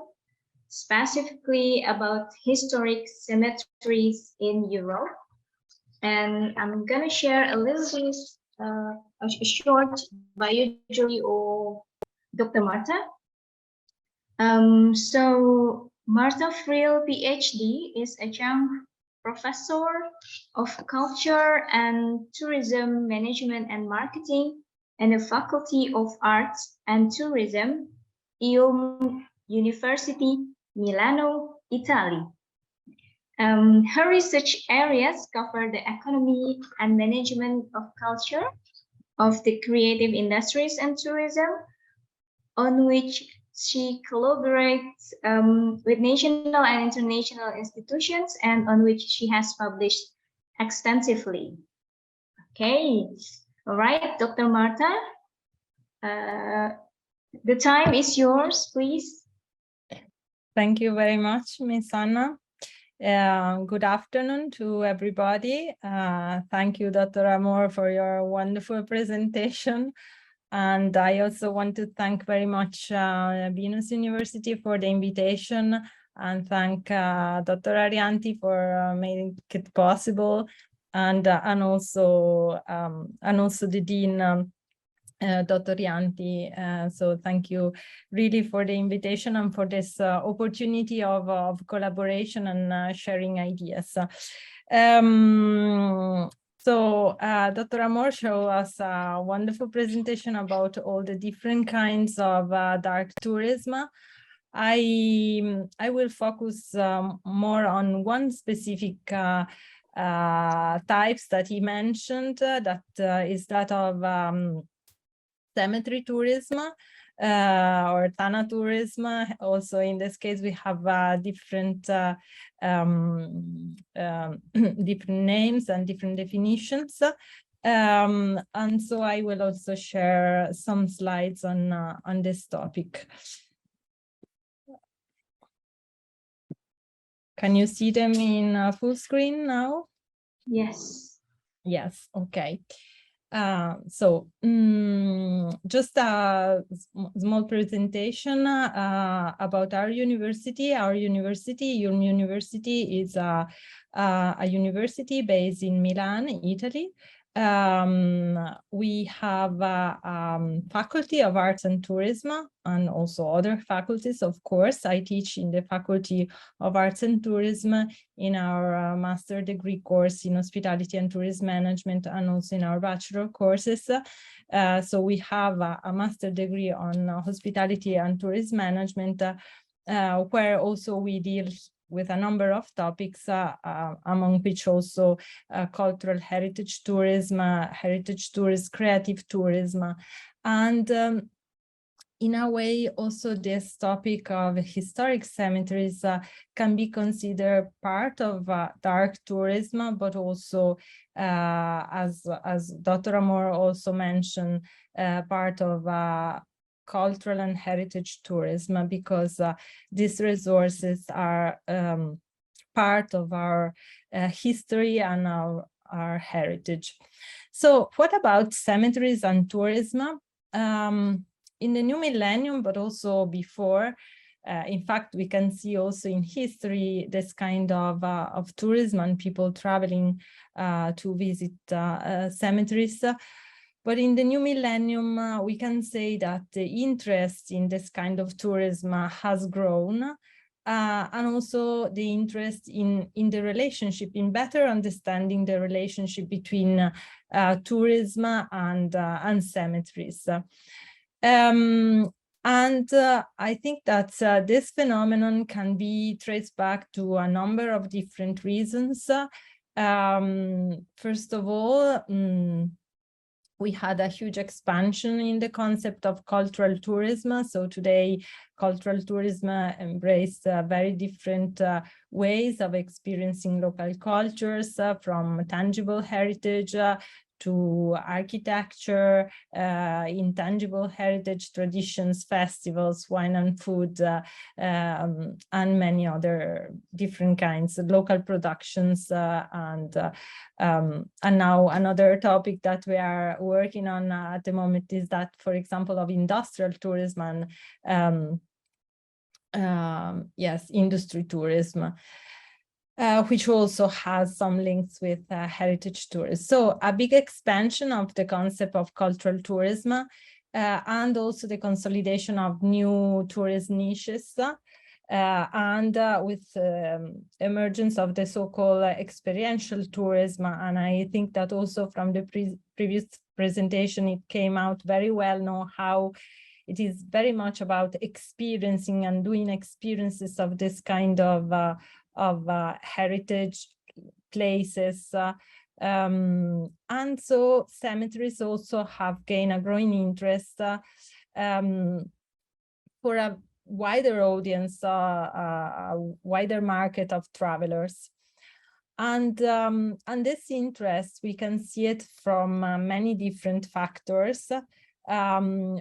specifically about historic cemeteries in Europe. And I'm going to share a little bit, a short biography of Dr. Martha. So Martha Friel, PhD, is Adjunct Professor of Culture and Tourism Management and Marketing and the Faculty of Arts and Tourism, IULM University, Milano, Italy. Her research areas cover the economy and management of culture, of the creative industries and tourism, on which she collaborates with national and international institutions, and on which she has published extensively. Okay, all right, Dr. Martha, the time is yours, please. Thank you very much, Ms. Anna. Good afternoon to everybody. Thank you, Dr. Amor, for your wonderful presentation. And I also want to thank very much Bina University for the invitation, and thank Dr. Arianti for making it possible, and also the Dean, Dr. Arianti. So thank you really for the invitation and for this opportunity of collaboration and sharing ideas. So Dr. Amor showed us a wonderful presentation about all the different kinds of dark tourism. I will focus more on one specific types that he mentioned, that is that of cemetery tourism, or thanatourism. Also, in this case, we have different different names and different definitions. And so I will also share some slides on this topic. Can you see them in full screen now? Yes. Yes, okay. Just a small presentation about our university. Our university, IULM University, is a university based in Milan, Italy. We have a Faculty of Arts and Tourism and also other faculties, of course. I teach in the Faculty of Arts and Tourism in our master degree course in Hospitality and Tourism Management, and also in our bachelor courses. So we have a master degree on Hospitality and Tourism Management, where also we deal with a number of topics, among which also cultural heritage tourism, creative tourism, and in a way also this topic of historic cemeteries can be considered part of dark tourism, but also as Dr. Amor also mentioned, part of cultural and heritage tourism, because these resources are part of our history and our heritage. So what about cemeteries and tourism? In the new millennium, but also before, in fact, we can see also in history this kind of tourism and people traveling to visit cemeteries. But in the new millennium, we can say that the interest in this kind of tourism has grown, and also the interest in the relationship, in better understanding the relationship between tourism and cemeteries. I think that this phenomenon can be traced back to a number of different reasons. First of all, we had a huge expansion in the concept of cultural tourism. So today, cultural tourism embraced very different ways of experiencing local cultures, from tangible heritage to architecture, intangible heritage traditions, festivals, wine and food, and many other different kinds of local productions. And now another topic that we are working on at the moment is that, for example, of industrial tourism and yes, industry tourism. Which also has some links with heritage tourism. So a big expansion of the concept of cultural tourism, and also the consolidation of new tourist niches, and with emergence of the so-called experiential tourism. And I think that also from the previous presentation, it came out very well now how it is very much about experiencing and doing experiences of this kind of heritage places. And so cemeteries also have gained a growing interest for a wider audience, a wider market of travelers. And this interest, we can see it from many different factors.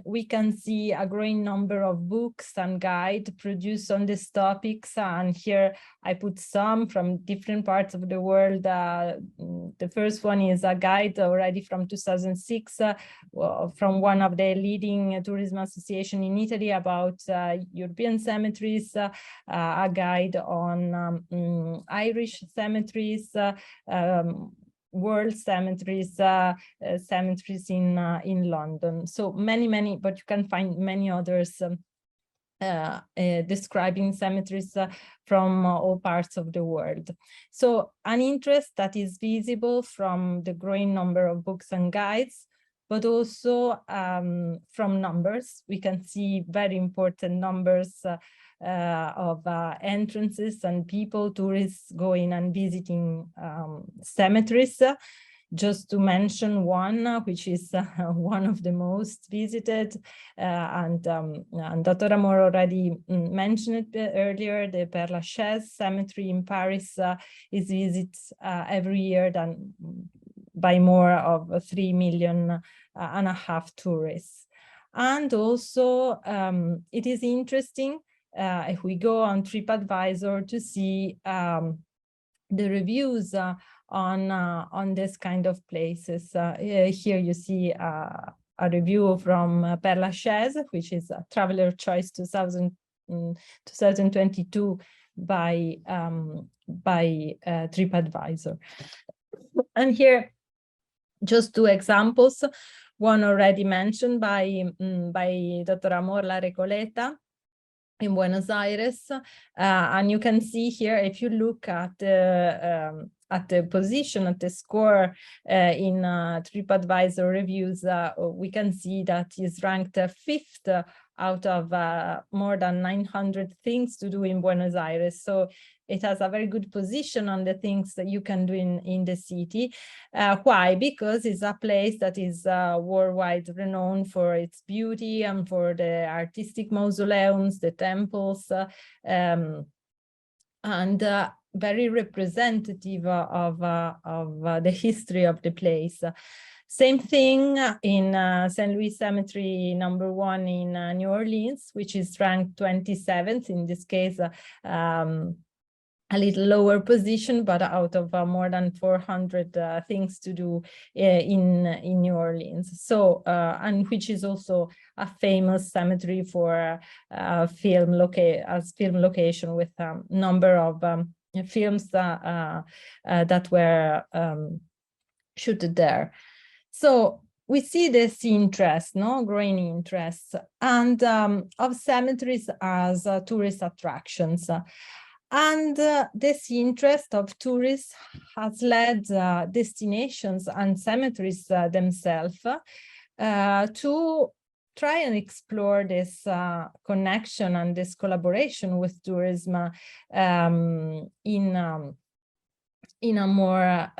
We can see a growing number of books and guides produced on these topics, and here I put some from different parts of the world. The first one is a guide already from 2006 from one of the leading tourism association in Italy about European cemeteries, a guide on Irish cemeteries, world cemeteries, cemeteries in London. So many, but you can find many others describing cemeteries from all parts of the world. So an interest that is visible from the growing number of books and guides, but also from numbers. We can see very important numbers of entrances and people, tourists going and visiting cemeteries. Just to mention one, which is one of the most visited, and Dr. Amor already mentioned it earlier, the Père Lachaise Cemetery in Paris is visited every year by more of 3.5 million tourists. And also it is interesting if we go on TripAdvisor to see the reviews on this kind of places. Here you see a review from Père Lachaise, which is a Traveler Choice 2022 by TripAdvisor. And here, just two examples. One already mentioned by Dr. Amor La Recoleta in Buenos Aires, and you can see here, if you look at the position, at the score in TripAdvisor reviews, we can see that he's ranked 5th out of more than 900 things to do in Buenos Aires. So it has a very good position on the things that you can do in the city. Why? Because it's a place that is worldwide renowned for its beauty and for the artistic mausoleums, the temples, and very representative of the history of the place. Same thing in St. Louis Cemetery #1 in New Orleans, which is ranked 27th, in this case, a little lower position, but out of more than 400 things to do in New Orleans. So, and which is also a famous cemetery for film location, with a number of films that were shot there. So we see this interest, growing interest, and of cemeteries as tourist attractions. And this interest of tourists has led destinations and cemeteries themselves to try and explore this connection and this collaboration with tourism in a more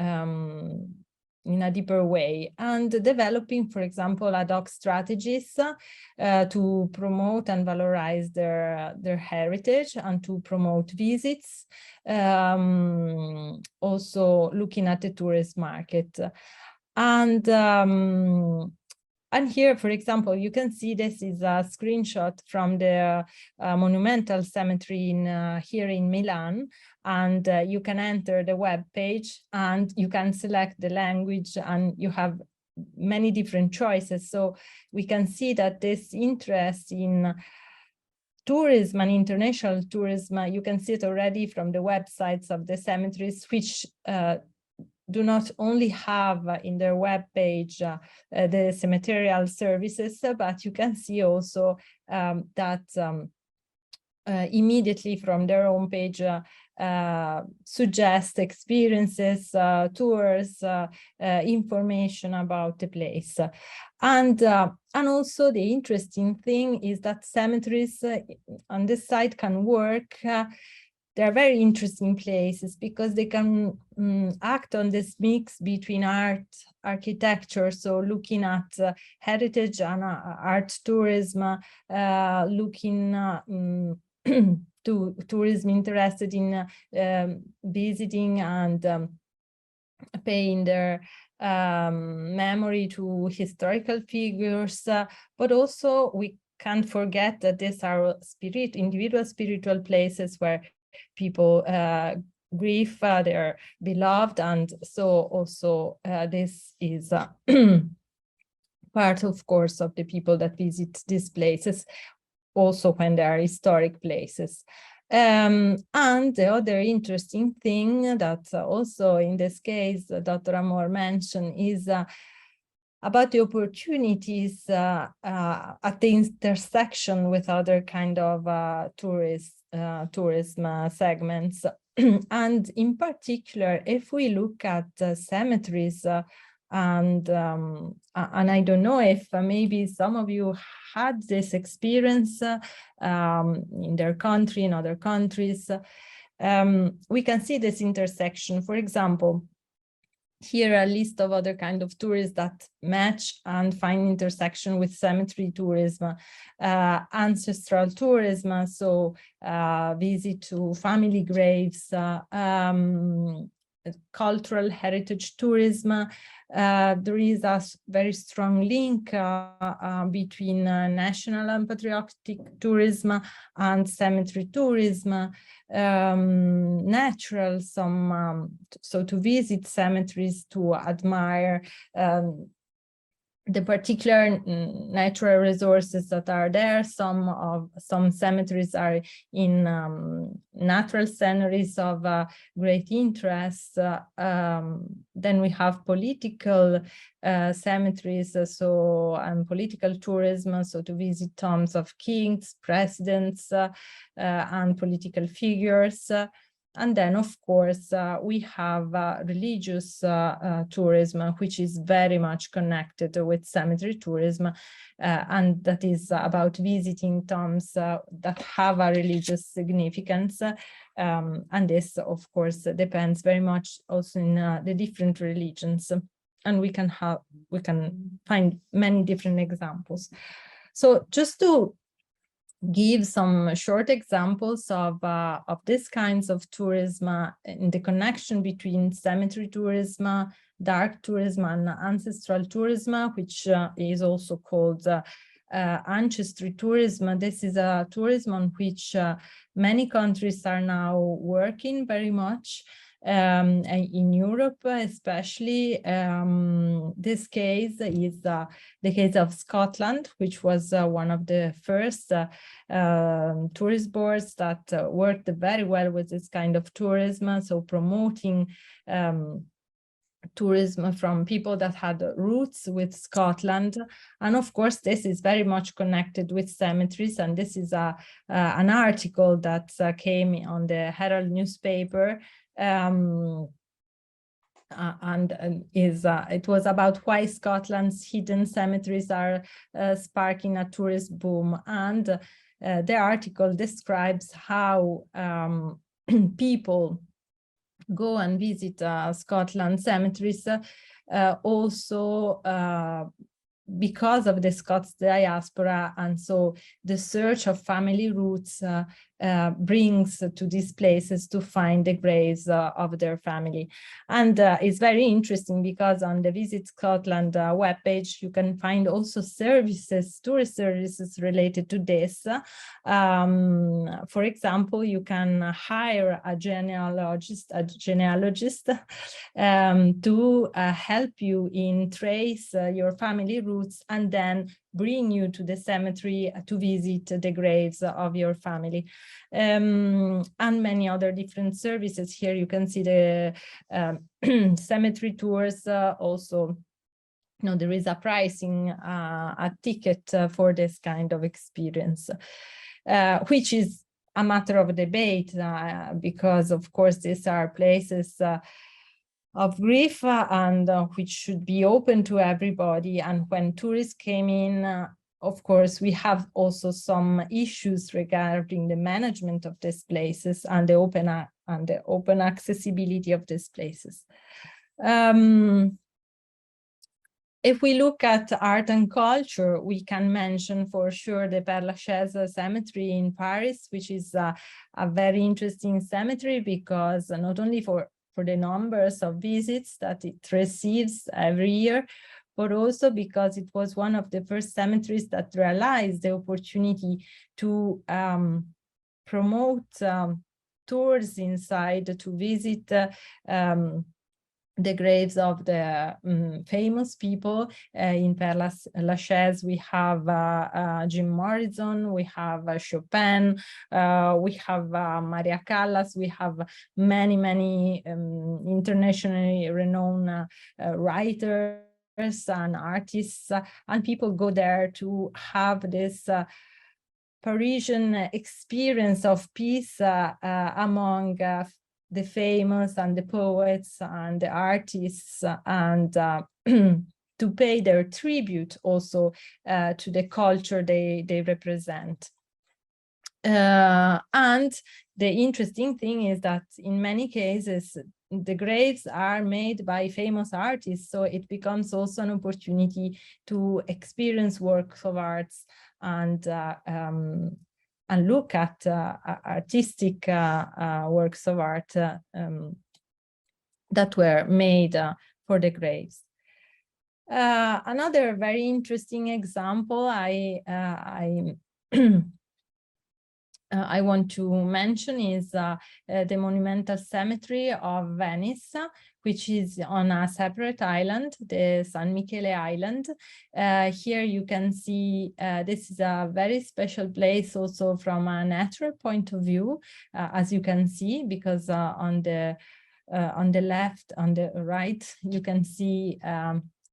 in a deeper way, and developing, for example, ad hoc strategies to promote and valorize their heritage and to promote visits. Also looking at the tourist market. And here, for example, you can see this is a screenshot from the Monumental Cemetery here in Milan. And you can enter the web page and you can select the language, and you have many different choices. So we can see that this interest in tourism and international tourism, you can see it already from the websites of the cemeteries, which do not only have in their web page the cemeterial services, but you can see also that immediately from their homepage suggest experiences, tours, information about the place. And also the interesting thing is that cemeteries on this site can work. They're very interesting places because they can act on this mix between art, architecture, so looking at heritage and art tourism, looking to tourism interested in visiting and paying their memory to historical figures, but also we can't forget that these are individual spiritual places where people grieve their beloved, and so also this is part, of course, of the people that visit these places, also when they are historic places. And the other interesting thing that also in this case Dr. Amor mentioned is about the opportunities at the intersection with other kind of tourism segments. And in particular, if we look at cemeteries, and I don't know if maybe some of you had this experience in their country, in other countries, we can see this intersection. For example, here a list of other kind of tourists that match and find intersection with cemetery tourism, ancestral tourism, so visit to family graves, cultural heritage tourism. There is a very strong link between national and patriotic tourism and cemetery tourism. Natural, so to visit cemeteries, to admire the particular natural resources that are there. Some cemeteries are in natural sceneries of great interest. Then we have political cemeteries, and political tourism, so to visit tombs of kings, presidents, and political figures. And then, of course, we have religious tourism, which is very much connected with cemetery tourism, and that is about visiting tombs that have a religious significance. And this, of course, depends very much also in the different religions. And we can find many different examples. So just to give some short examples of these kinds of tourism in the connection between cemetery tourism, dark tourism, and ancestral tourism, which is also called ancestry tourism. This is a tourism on which many countries are now working very much. In Europe, especially, this case is the case of Scotland, which was one of the first tourist boards that worked very well with this kind of tourism, so promoting tourism from people that had roots with Scotland. And of course, this is very much connected with cemeteries. And this is an article that came on the Herald newspaper. It was about why Scotland's hidden cemeteries are sparking a tourist boom. And the article describes how people go and visit Scotland cemeteries, also because of the Scots diaspora. And so the search of family roots brings to these places to find the graves of their family. And it's very interesting because on the Visit Scotland webpage, you can find also services, tourist services related to this. For example, you can hire a genealogist to help you in trace your family roots and then bring you to the cemetery to visit the graves of your family. And many other different services. Here you can see the cemetery tours. Also, there is a pricing, a ticket for this kind of experience, which is a matter of debate because, of course, these are places of grief and which should be open to everybody. And when tourists came in, of course, we have also some issues regarding the management of these places and the open accessibility of these places. If we look at art and culture, we can mention for sure the Père Lachaise cemetery in Paris, which is a very interesting cemetery because not only for the numbers of visits that it receives every year, but also because it was one of the first cemeteries that realized the opportunity to promote tours inside, to visit the graves of the famous people. In Père Lachaise, we have Jim Morrison, we have Chopin, we have Maria Callas, we have many internationally renowned writers and artists, and people go there to have this Parisian experience of peace among the famous and the poets and the artists, and to pay their tribute also to the culture they represent. And the interesting thing is that in many cases, the graves are made by famous artists, so it becomes also an opportunity to experience works of arts and look at artistic works of art that were made for the graves. Another very interesting example I want to mention is the monumental cemetery of Venice, which is on a separate island, the San Michele Island. Here you can see this is a very special place also from a natural point of view, as you can see, because on the left, on the right, you can see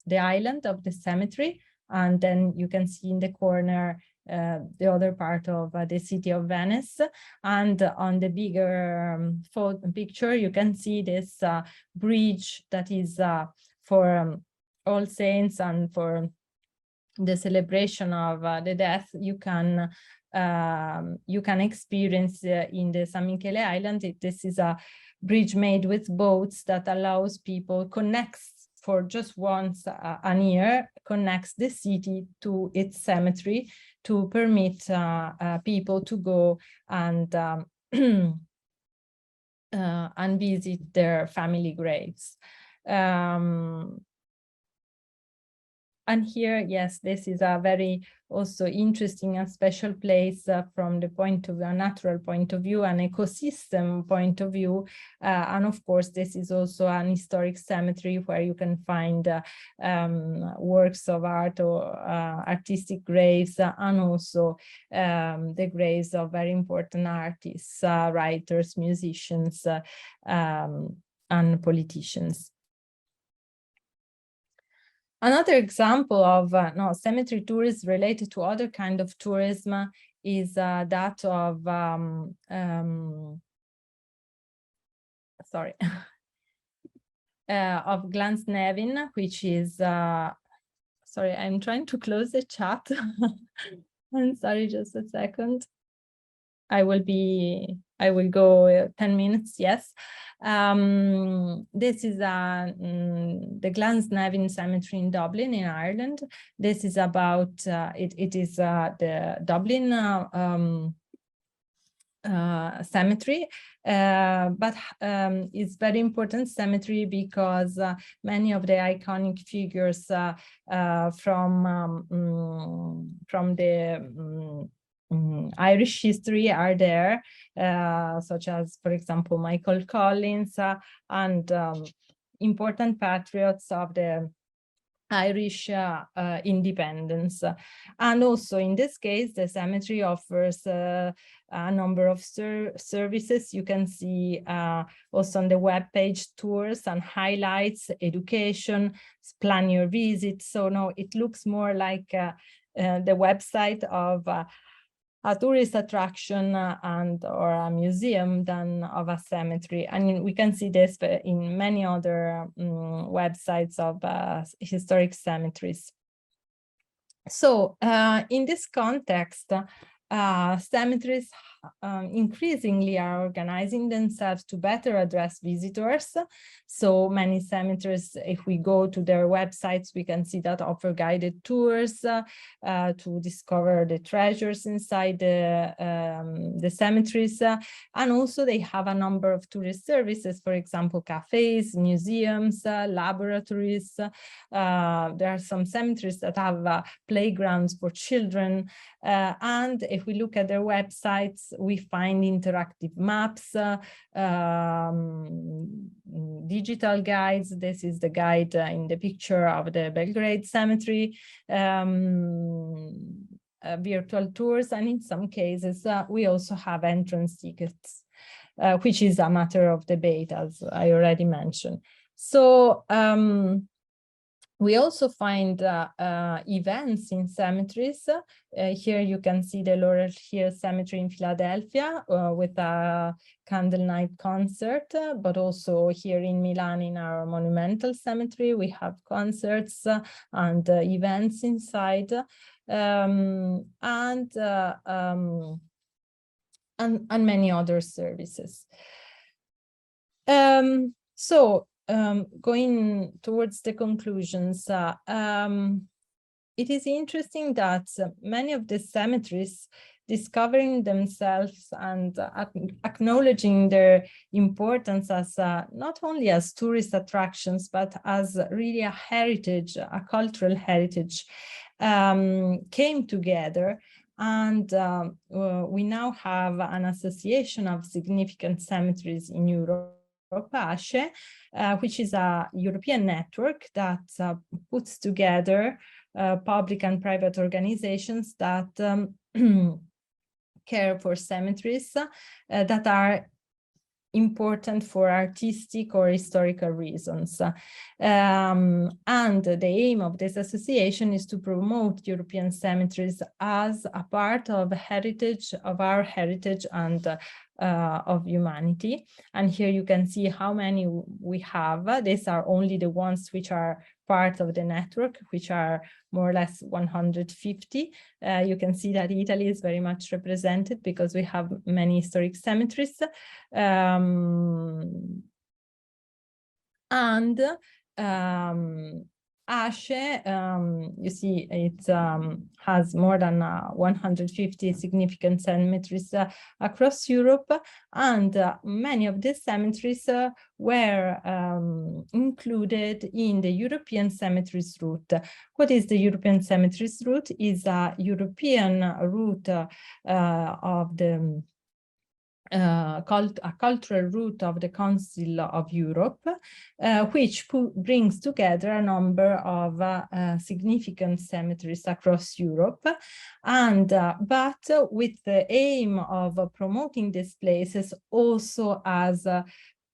the island of the cemetery, and then you can see in the corner the other part of the city of Venice. And on the bigger picture, you can see this bridge that is for All Saints and for the celebration of the death. You can experience in the San Michele Island. This is a bridge made with boats that allows people, connects for just once a year, connects the city to its cemetery to permit people to go and visit their family graves. And here, yes, this is a very also interesting and special place from the point of view, a natural point of view, an ecosystem point of view. And of course, this is also an historic cemetery where you can find works of art or artistic graves, and also the graves of very important artists, writers, musicians, and politicians. Another example of cemetery tourism related to other kind of tourism is that of of Glansnevin, which is sorry, I'm trying to close the chat. I'm sorry, just a second. I will go 10 minutes, yes. This is the Glansnevin Cemetery in Dublin, in Ireland. This is about, it is the Dublin cemetery, but it's very important cemetery because many of the iconic figures from the Irish history are there, such as, for example, Michael Collins and important patriots of the Irish independence. And also in this case, the cemetery offers a number of services. You can see also on the webpage tours and highlights, education, plan your visit. So no, it looks more like the website of a tourist attraction or a museum than of a cemetery. And we can see this in many other websites of historic cemeteries. So in this context, cemeteries increasingly are organizing themselves to better address visitors. So many cemeteries, if we go to their websites, we can see that offer guided tours to discover the treasures inside the cemeteries. And also they have a number of tourist services, for example, cafes, museums, laboratories. There are some cemeteries that have playgrounds for children. And if we look at their websites, we find interactive maps, digital guides. This is the guide in the picture of the Belgrade Cemetery, virtual tours, and in some cases, we also have entrance tickets, which is a matter of debate, as I already mentioned. So, we also find events in cemeteries. Here you can see the Laurel Hill Cemetery in Philadelphia with a candle night concert, but also here in Milan in our Monumental Cemetery, we have concerts and events inside, and many other services. Going towards the conclusions, it is interesting that many of the cemeteries discovering themselves and acknowledging their importance as not only as tourist attractions, but as really a heritage, a cultural heritage, came together. And we now have an association of significant cemeteries in Europe, ASCE, which is a European network that puts together public and private organizations that care for cemeteries that are important for artistic or historical reasons. And the aim of this association is to promote European cemeteries as a part of heritage, of our heritage and of humanity. And here you can see how many we have. These are only the ones which are part of the network, which are more or less 150. You can see that Italy is very much represented because we have many historic cemeteries. ASCE, you see, it has more than 150 significant cemeteries across Europe, and many of these cemeteries were included in the European Cemeteries Route. What is the European Cemeteries Route? Is a European route of the a cultural route of the Council of Europe, which brings together a number of significant cemeteries across Europe, and but with the aim of promoting these places also as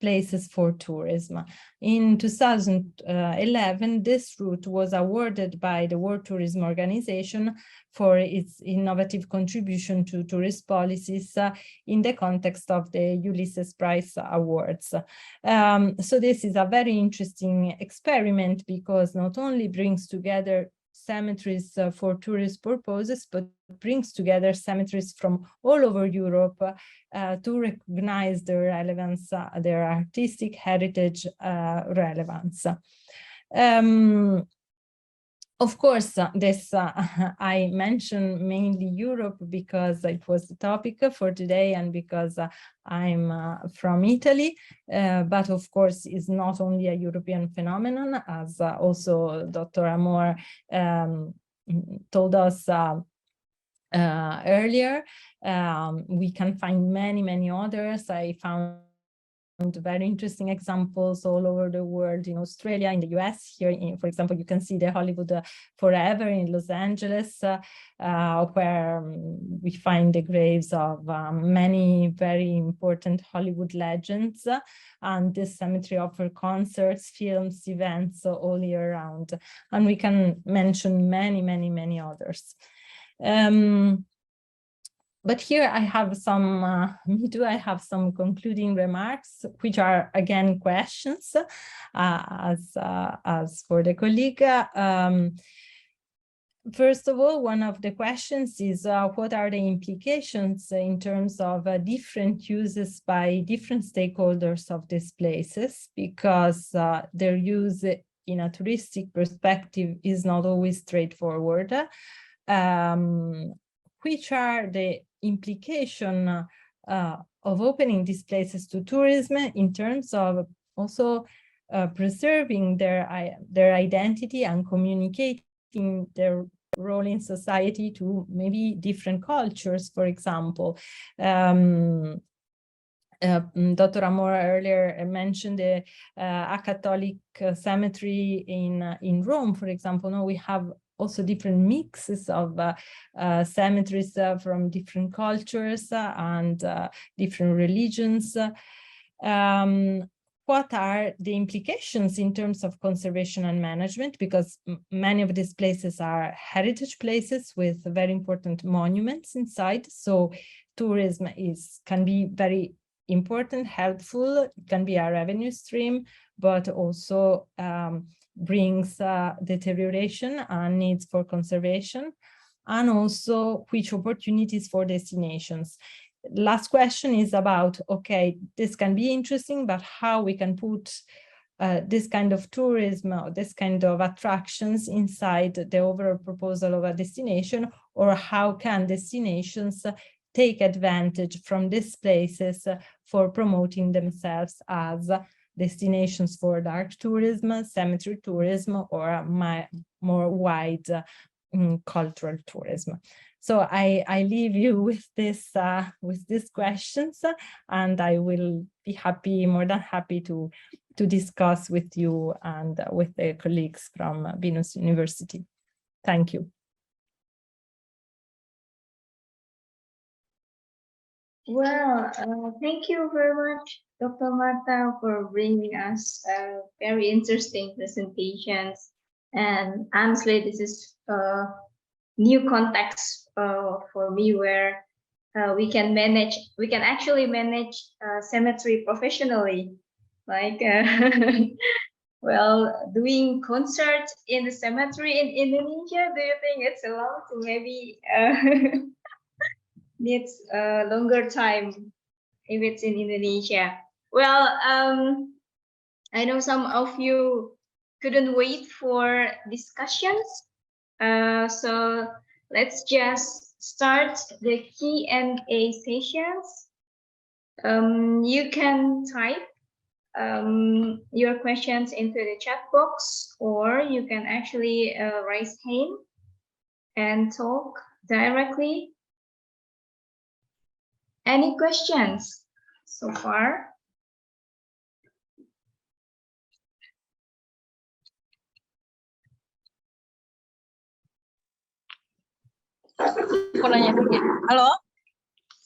places for tourism. In 2011, this route was awarded by the World Tourism Organization for its innovative contribution to tourist policies in the context of the Ulysses Prize Awards. So this is a very interesting experiment because not only brings together cemeteries for tourist purposes, but brings together cemeteries from all over Europe to recognize their relevance, their artistic heritage relevance. Of course, this I mentioned mainly Europe because it was the topic for today and because I'm from Italy, but of course it's not only a European phenomenon, as also Dr. Amor told us earlier. We can find many others. I found very interesting examples all over the world, in Australia, in the US. Here, for example, you can see the Hollywood Forever in Los Angeles, where we find the graves of many very important Hollywood legends. And this cemetery offers concerts, films, events all year round. And we can mention many others. But here I have some, I have some concluding remarks, which are again questions, as for the colleague. First of all, one of the questions is what are the implications in terms of different uses by different stakeholders of these places, because their use in a touristic perspective is not always straightforward. Which are the implication of opening these places to tourism in terms of also preserving their identity and communicating their role in society to maybe different cultures, for example. Dr. Amor earlier mentioned the a Catholic cemetery in Rome, for example. Now we have also different mixes of cemeteries from different cultures and different religions. What are the implications in terms of conservation and management? Because many of these places are heritage places with very important monuments inside. So tourism can be very important, helpful, it can be a revenue stream, but also brings deterioration and needs for conservation, and also which opportunities for destinations. Last question is about, okay, this can be interesting, but how we can put this kind of tourism or this kind of attractions inside the overall proposal of a destination, or how can destinations take advantage from these places for promoting themselves as destinations for dark tourism, cemetery tourism, or a more wide cultural tourism. So I leave you with these questions, and I will be more than happy to discuss with you and with the colleagues from Bina University. Thank you. Well, thank you very much, Dr. Martha, for bringing us very interesting presentations. And honestly, this is a new context for me, where we can actually manage cemetery professionally, like well, doing concerts in the cemetery in Indonesia. Do you think it's allowed to maybe needs a longer time if it's in Indonesia? Well, I know some of you couldn't wait for discussions, so let's just start the Q&A sessions. You can type your questions into the chat box, or you can actually raise hand and talk directly. Any questions so far? Hello?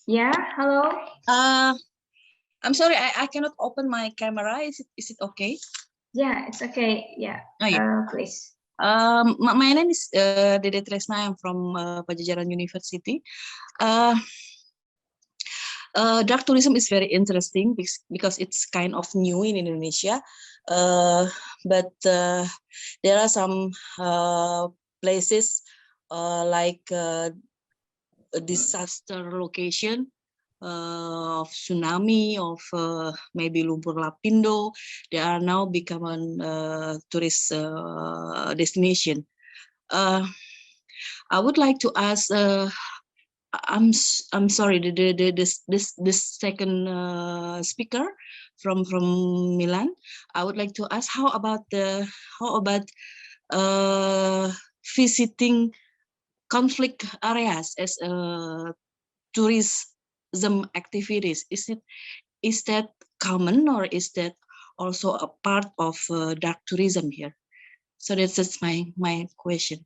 Yeah, hello. I'm sorry, I cannot open my camera. Is it okay? Yeah, it's okay. Yeah. Oh, yeah. Please. My name is Dede Tresna. I'm from Pajajaran University. Dark tourism is very interesting because it's kind of new in Indonesia. But there are some places like a disaster location of tsunami, of maybe Lumpur Lapindo. They are now becoming tourist destination. I would like to ask. I'm sorry. This second speaker from Milan. I would like to ask, how about visiting conflict areas as tourism activities? Is that common, or is that also a part of dark tourism here? So that's my question.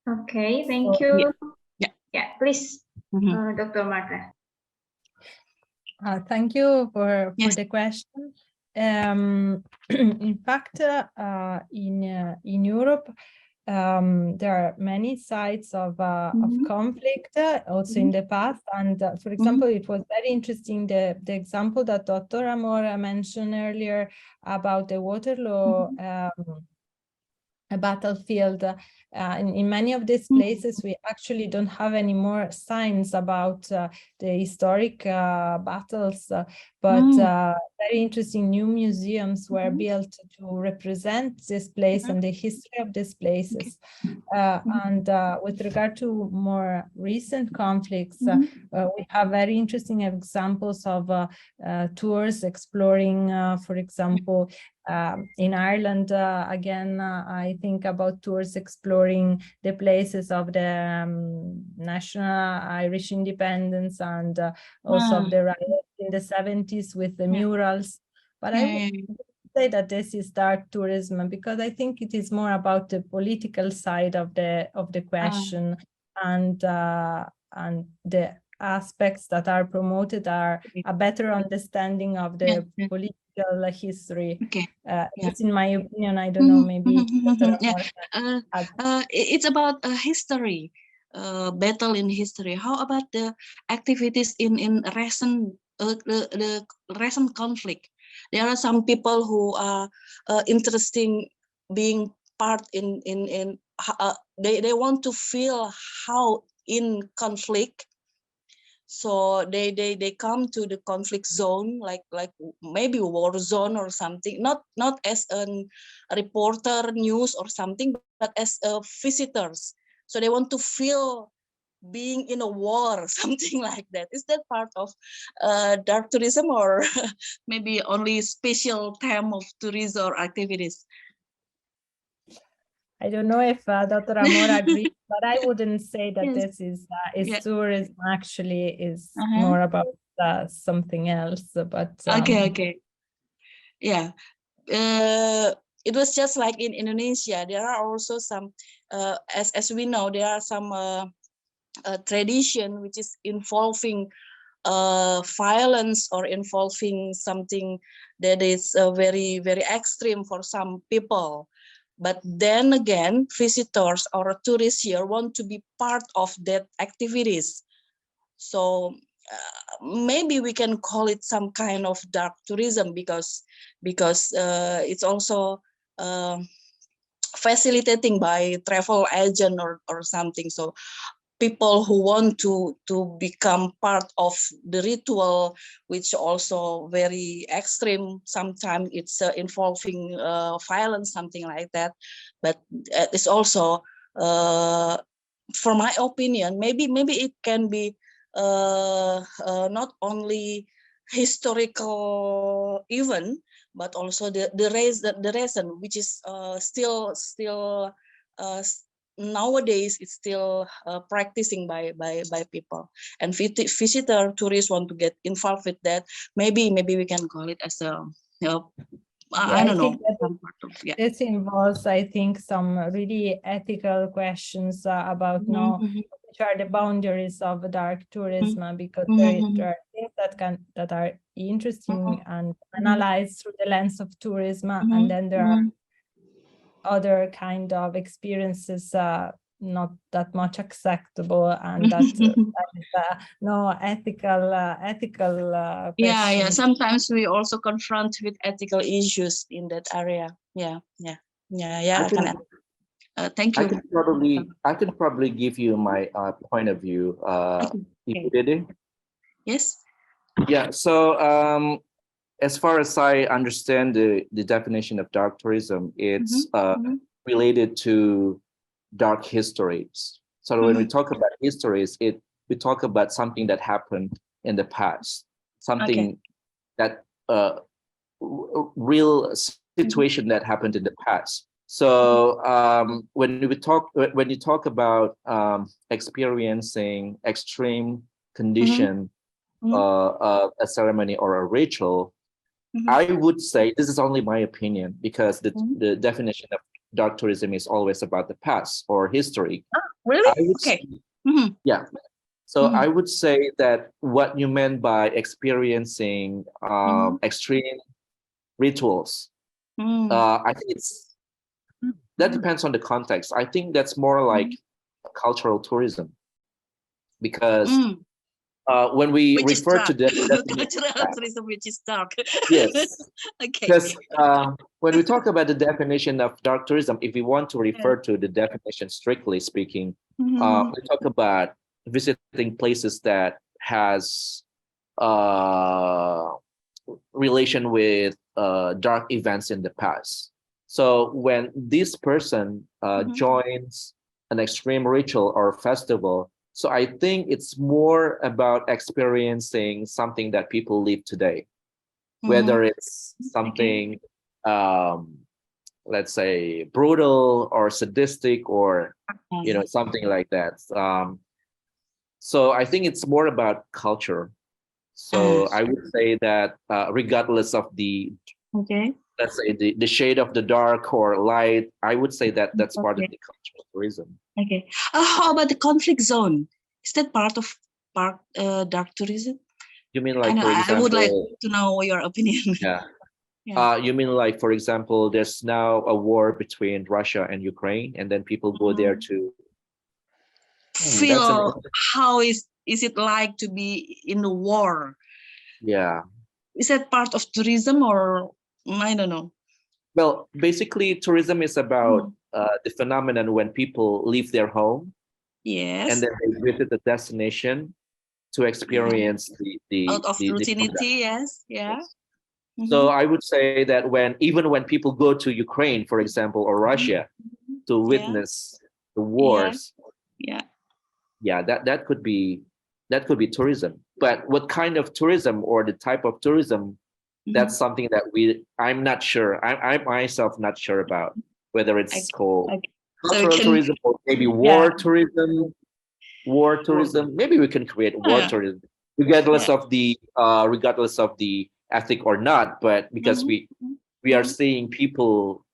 Okay, thank you. Yeah, please, Dr. Martha. Thank you for the question. In fact, in Europe, there are many sites of conflict also in the past, and for example, it was very interesting the example that Dr. Amor mentioned earlier about the Waterloo a battlefield. In many of these places, we actually don't have any more signs about the historic battles, but very interesting new museums were built to represent this place and the history of these places. And with regard to more recent conflicts, we have very interesting examples of tours exploring, for example, in Ireland, again, I think about tours exploring the places of the national Irish independence and also of the riots in the 70s with the murals. But I would say that this is dark tourism, because I think it is more about the political side of the question, and the aspects that are promoted are a better understanding of the political history. It's in my opinion. I don't know, maybe it's about history, battle in history. How about the activities in recent the recent conflict? There are some people who are interesting being part in they want to feel how in conflict So they come to the conflict zone, like maybe war zone or something, not as a reporter news or something, but as visitors. So they want to feel being in a war, something like that. Is that part of dark tourism, or maybe only special time of tourism or activities? I don't know if Dr. Amor agrees, but I wouldn't say that Yes. this is Yeah. tourism. Actually, is Uh-huh. more about something else. But Okay. Yeah. It was just like in Indonesia. There are also some, as we know, there are some tradition which is involving violence or involving something that is very extreme for some people. But then again, visitors or tourists here want to be part of that activities. So maybe we can call it some kind of dark tourism, because it's also facilitating by travel agent or something. So people who want to become part of the ritual, which also very extreme. Sometimes it's involving violence, something like that. But it's also, for my opinion, maybe it can be not only historical event, but also the reason, which is still nowadays it's still practicing by people, and visitor tourists want to get involved with that. Maybe we can call it as a, I don't know. think that this involves, I think, some really ethical questions about which are the boundaries of dark tourism, because there are things that are interesting and analyzed through the lens of tourism, and then there are other kind of experiences not that much acceptable, and that is no ethical yeah. questions. Sometimes we also confront with ethical issues in that area. Yeah. Thank you. I can probably give you my point of view. Okay. Dede? Yes. Yeah. So as far as I understand the definition of dark tourism, it's related to dark histories. So when we talk about histories, we talk about something that happened in the past, something that real situation that happened in the past. So when you talk about experiencing extreme condition, a ceremony or a ritual, I would say, this is only my opinion, because the definition of dark tourism is always about the past or history. Really? I would say, yeah. So I would say that what you meant by experiencing extreme rituals, I think that depends on the context. I think that's more like cultural tourism, because when we refer to the cultural tourism, which is dark. Yes. Okay. Because when we talk about the definition of dark tourism, if we want to refer to the definition strictly speaking, we talk about visiting places that has relation with dark events in the past. So when this person joins an extreme ritual or festival, so I think it's more about experiencing something that people live today, whether it's something, let's say, brutal or sadistic, or something like that. So I think it's more about culture. So I would say that regardless of the, let's say, the shade of the dark or light, I would say that that's part of the cultural tourism. Okay. How about the conflict zone? Is that part of dark tourism? You mean, like, for example, I would like to know your opinion. Yeah. You mean, like, for example, there's now a war between Russia and Ukraine, and then people go there to feel how is it like to be in the war? Yeah. Is that part of tourism, or I don't know? Well, basically, tourism is about the phenomenon when people leave their home, yes, and then they visit the destination, to experience Out of the routinity, yes, yeah. So I would say that even when people go to Ukraine, for example, or Russia, to witness the wars, Yeah. that could be tourism. But what kind of tourism or the type of tourism, that's something that I'm not sure. I myself not sure about whether it's called cultural tourism or maybe war tourism. War tourism. Maybe we can create war tourism, regardless of the ethic or not. But because we are seeing people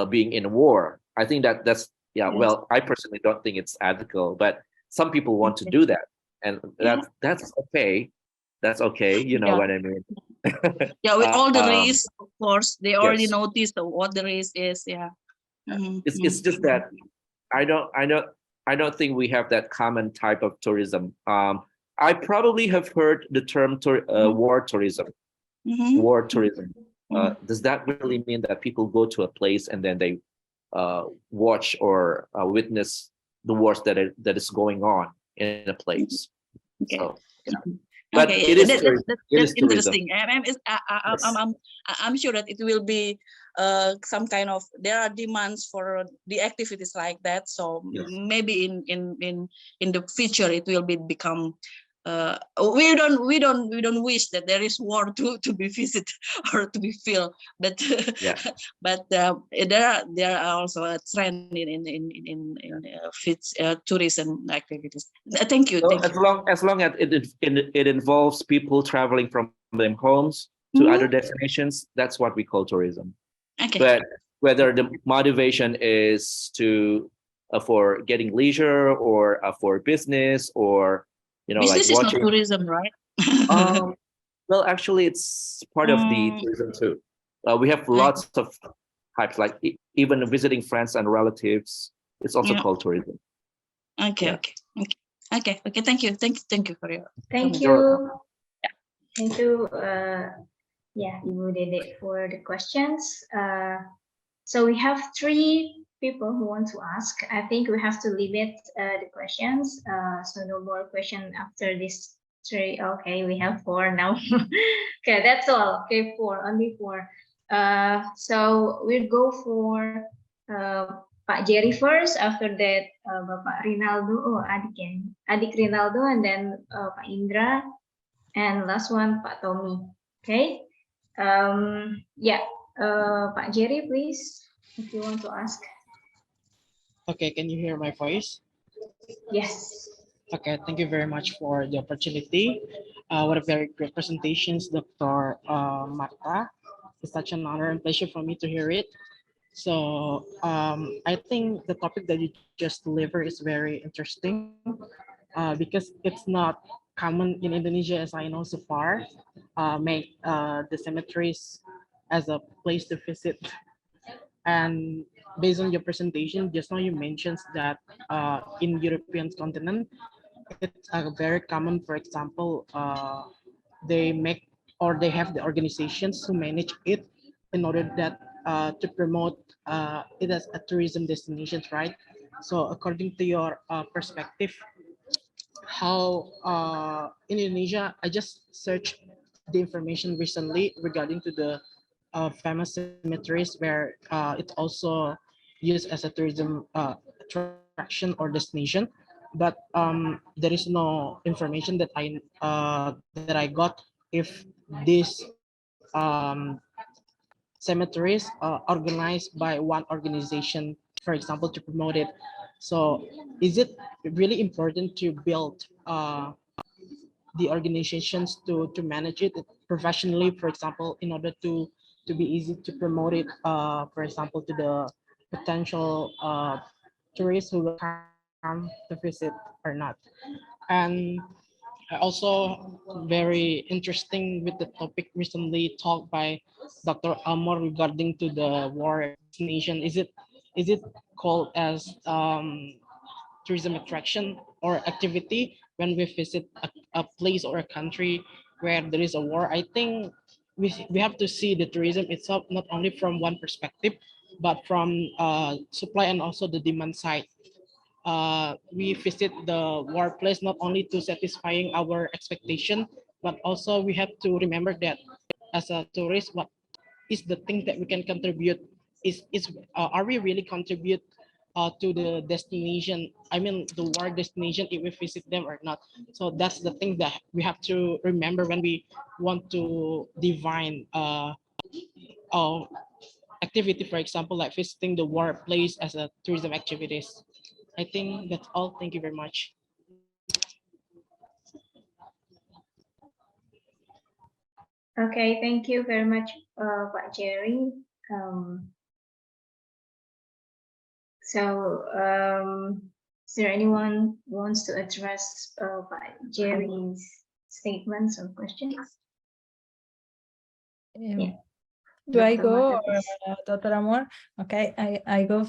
being in war, I think that's well, I personally don't think it's ethical, but some people want to do that, and that's okay. That's okay. You know what I mean? Yeah, with all the risks, of course, they already yes. noticed what the risk is. Yeah. It's just that I don't think we have that common type of tourism. I probably have heard the term war tourism. War tourism. Does that really mean that people go to a place and then they watch or witness the wars that is going on in a place? Okay. So, but okay, it is that's tourism. interesting. I'm sure that it will be some kind of, there are demands for the activities like that. So maybe in the future it will become. We don't wish that there is war to be visited or to be filled, but but there are also a trend in tourism activities. Thank you. So Thank you. as long as it involves people traveling from their homes to other destinations, that's what we call tourism. Okay. But whether the motivation is to for getting leisure or for business or Business like is watching. not tourism, right? Well, actually, it's part of the tourism too. We have lots of types, like even visiting friends and relatives. It's also called tourism. Okay. Thank you for your. Thank you. Thank you. Yeah, Ibu Dede for the questions. So we have 3 people who want to ask. I think we have to limit the questions. So no more question after this 3. Okay, we have 4 now. Okay, that's all. Okay, 4, only 4. So we'll go for Pak Jerry first. After that, Bapak Rinaldo, adik Rinaldo, and then Pak Indra, and last one Pak Tommy. Okay. Pak Jerry, please, if you want to ask. Okay, can you hear my voice? Yes. Okay, thank you very much for the opportunity. What a very great presentations, Dr. Martha. It's such an honor and pleasure for me to hear it. So I think the topic that you just delivered is very interesting because it's not common in Indonesia, as I know so far, make the cemeteries as a place to visit. And based on your presentation, just now you mentioned that in European continent, it's very common, for example, they make or they have the organizations who manage it in order that to promote it as a tourism destination, right? So according to your perspective, how in Indonesia, I just searched the information recently regarding to the famous cemeteries where it's also used as a tourism attraction or destination, but there is no information that I got if these cemeteries organized by one organization, for example, to promote it. So is it really important to build the organizations to manage it professionally, for example, in order to be easy to promote it, for example, to the potential tourists who will come to visit or not? And also very interesting with the topic recently talked by Dr. Amor regarding to the war destination. Is it called as tourism attraction or activity when we visit a place or a country where there is a war? I think we have to see the tourism itself not only from one perspective, but from supply and also the demand side. we visit the war place not only to satisfying our expectation, but also we have to remember that as a tourist, what is the thing that we can contribute? Are we really contribute to the destination? I mean, the war destination, if we visit them or not. So that's the thing that we have to remember when we want to define activity, for example, like visiting the war place as a tourism activities. I think that's all. Thank you very much. Okay, thank you very much, Pak Jerry. Is there anyone who wants to address Pak Jerry's statements or questions? Yeah. Do I Dr. go Martha, or please. Dr. Amor? Okay, I go.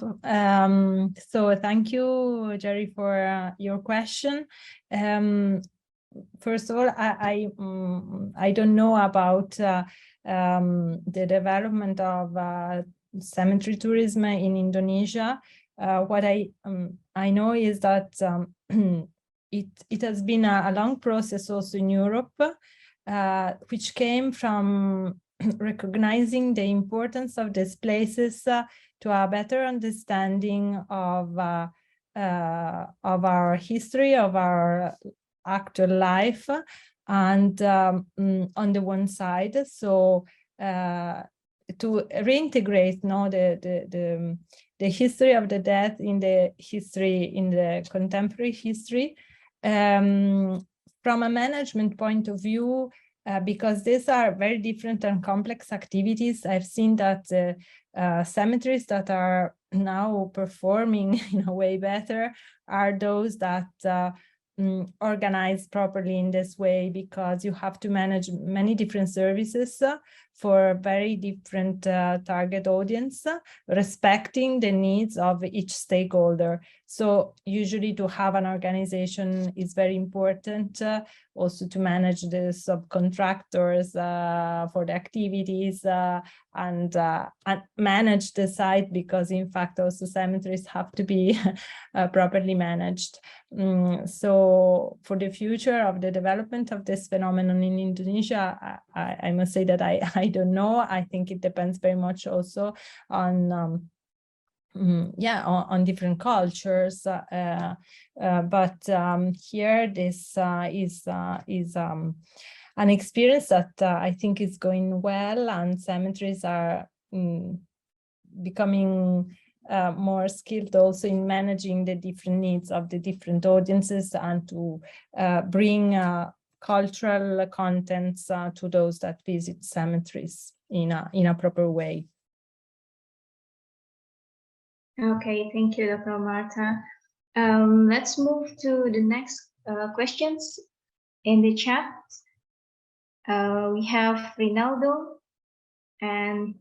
So thank you, Jerry, for your question. First of all, I don't know about the development of cemetery tourism in Indonesia. What I know is that it has been a long process also in Europe, which came from recognizing the importance of these places to a better understanding of our history, of our actual life, and on the one side, so to reintegrate the history of the death in the contemporary history, from a management point of view. Because these are very different and complex activities. I've seen that cemeteries that are now performing in a way better are those that organize properly in this way, because you have to manage many different services for very different target audience, respecting the needs of each stakeholder. So usually to have an organization is very important, also to manage the subcontractors for the activities and manage the site, because in fact also cemeteries have to be properly managed. So for the future of the development of this phenomenon in Indonesia, I must say that I don't know. I think it depends very much also on on different cultures, but here this is an experience that I think is going well, and cemeteries are becoming more skilled also in managing the different needs of the different audiences, and to bring cultural contents to those that visit cemeteries in a proper way. Okay, thank you, Dr. Martha. Let's move to the next questions in the chat. We have Rinaldo, and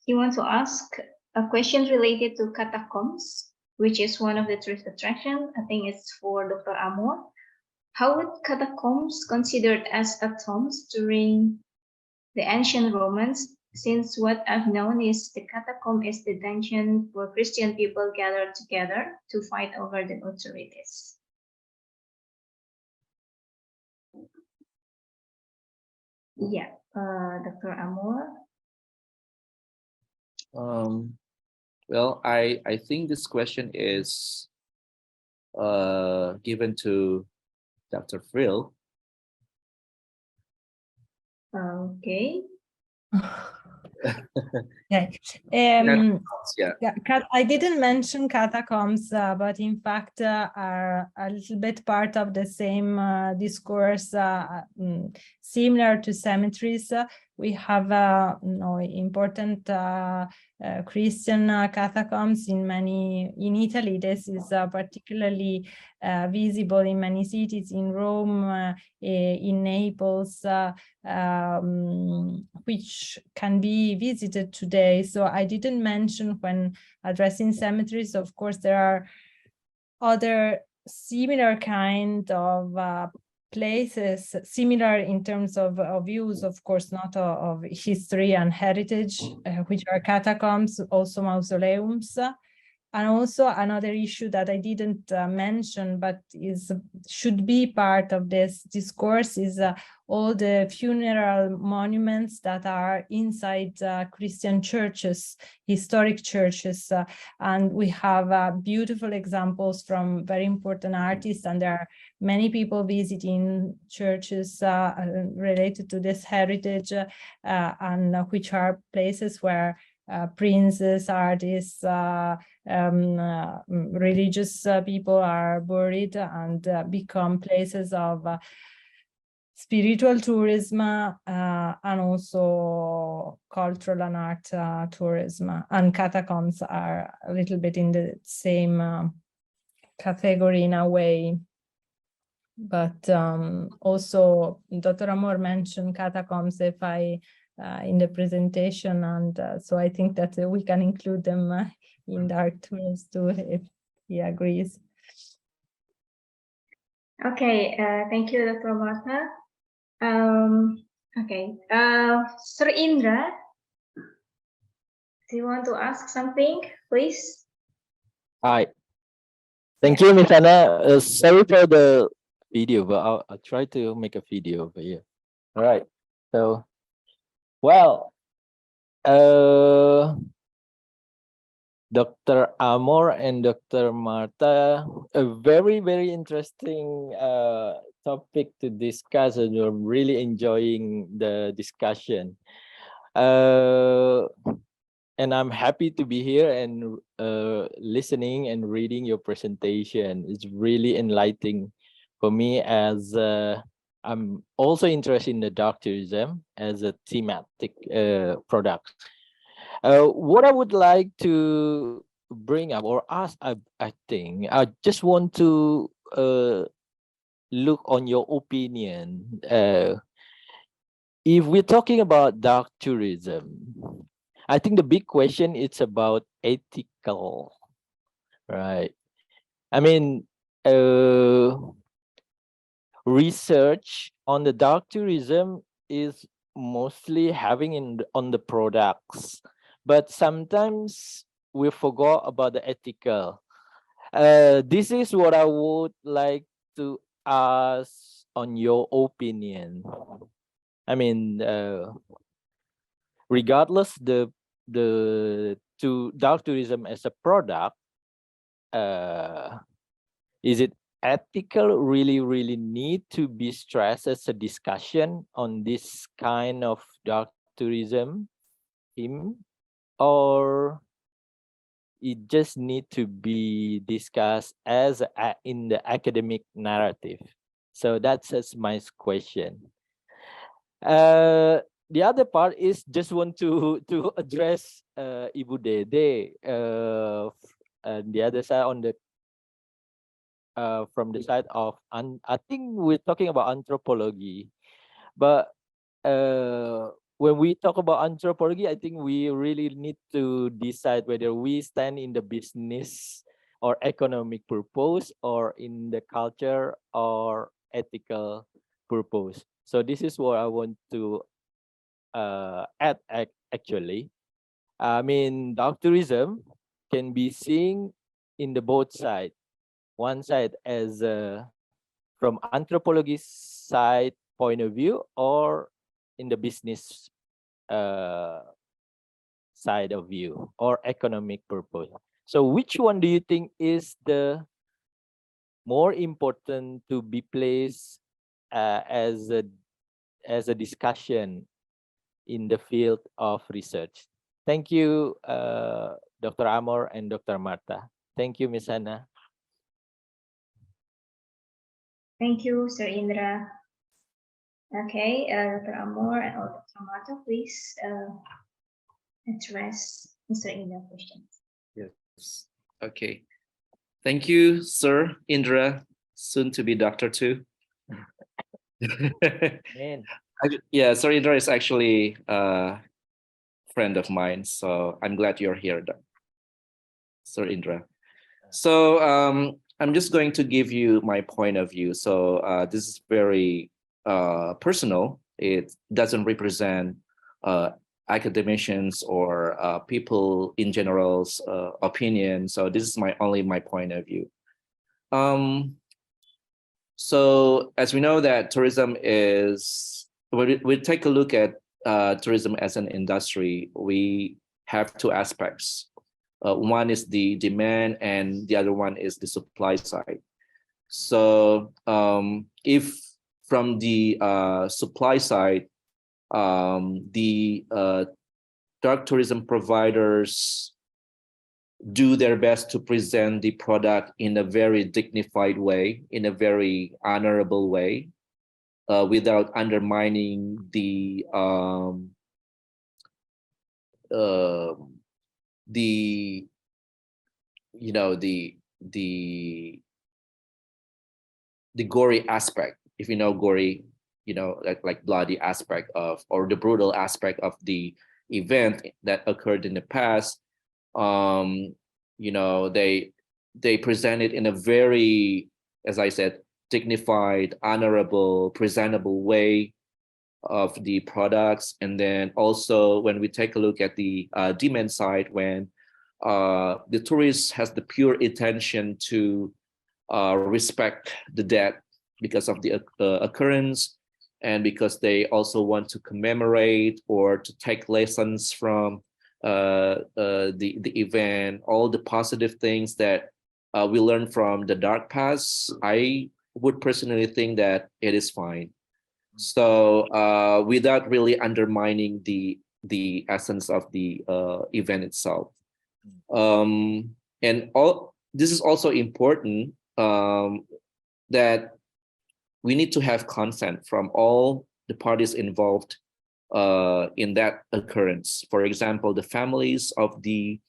he wants to ask a question related to catacombs, which is one of the tourist attractions. I think it's for Dr. Amor. How would catacombs considered as a tombs during the ancient Romans? Since what I've known is the catacomb is the dungeon where Christian people gathered together to fight over the authorities. Yeah, Dr. Amor. Well, I think this question is given to Dr. Friel. Okay. Yeah. I didn't mention catacombs, but in fact are a little bit part of the same discourse, similar to cemeteries. We have important Christian catacombs in Italy. This is particularly visible in many cities, in Rome, in Naples, which can be visited today. So I didn't mention when addressing cemeteries. Of course, there are other similar kind of places, similar in terms of use, of course, not of history and heritage, which are catacombs, also mausoleums. And also another issue that I didn't mention, but should be part of this discourse is all the funeral monuments that are inside Christian churches, historic churches. And we have beautiful examples from very important artists, and there are many people visiting churches related to this heritage, and which are places where princes, artists, religious people are buried, and become places of spiritual tourism, and also cultural and art tourism. And catacombs are a little bit in the same category in a way. But also Dr. Amor mentioned catacombs in the presentation, and so I think that we can include them in the art tours too, if he agrees. Okay, thank you, Dr. Martha. Okay, Sir Indra, do you want to ask something, please? Hi. Thank you, Miss Anna. Sorry for the video, but I'll try to make a video over here. All right. So, well, Dr. Amor and Dr. Martha, a very, very interesting topic to discuss, and you're really enjoying the discussion. And I'm happy to be here and listening and reading your presentation. It's really enlightening for me, as I'm also interested in the dark tourism as a thematic product. What I would like to bring up or ask, I think, I just want to look on your opinion. If we're talking about dark tourism, I think the big question is about ethical, right? I mean, research on the dark tourism is mostly having on the products, but sometimes we forgot about the ethical. This is what I would like to ask on your opinion. I mean, regardless the to dark tourism as a product, is it ethical really need to be stressed as a discussion on this kind of dark tourism theme, or it just need to be discussed as in the academic narrative? So that's my question. The other part is just want to address Ibu Dede, and the other side on the from the side of I think we're talking about anthropology, but when we talk about anthropology, I think we really need to decide whether we stand in the business or economic purpose, or in the culture or ethical purpose. So this is what I want to add actually. I mean, dark tourism can be seen in the both sides. One side as from anthropology side point of view, or in the business side of view, or economic purpose. So which one do you think is the more important to be placed as a discussion in the field of research? Thank you, Dr. Amor and Dr. Martha. Thank you, Ms. Hannah. Thank you, Sir Indra. Okay, Dr. Amor and Dr. Martha, please address Mr. Indra's questions. Yes. Okay. Thank you, Sir Indra, soon to be doctor too. Yeah, Sir Indra is actually a friend of mine, so I'm glad you're here, Sir Indra. So I'm just going to give you my point of view. So this is very personal. It doesn't represent academicians or people in general's opinion. So this is only my point of view. So as we know that tourism is, when we take a look at tourism as an industry, we have two aspects. One is the demand and the other one is the supply side. So if from the supply side, the dark tourism providers do their best to present the product in a very dignified way, in a very honorable way, without undermining the you know, the gory aspect. If you know gory, you know, like bloody aspect of, or the brutal aspect of the event that occurred in the past. You know, they present it in a very, as I said, dignified, honorable, presentable way of the products. And then also when we take a look at the demand side, when the tourist has the pure intention to respect the dead because of the occurrence, and because they also want to commemorate or to take lessons from the event, all the positive things that we learned from the dark past, I would personally think that it is fine. So without really undermining the essence of the event itself. And all this is also important, that we need to have consent from all the parties involved in that occurrence. For example, the families of the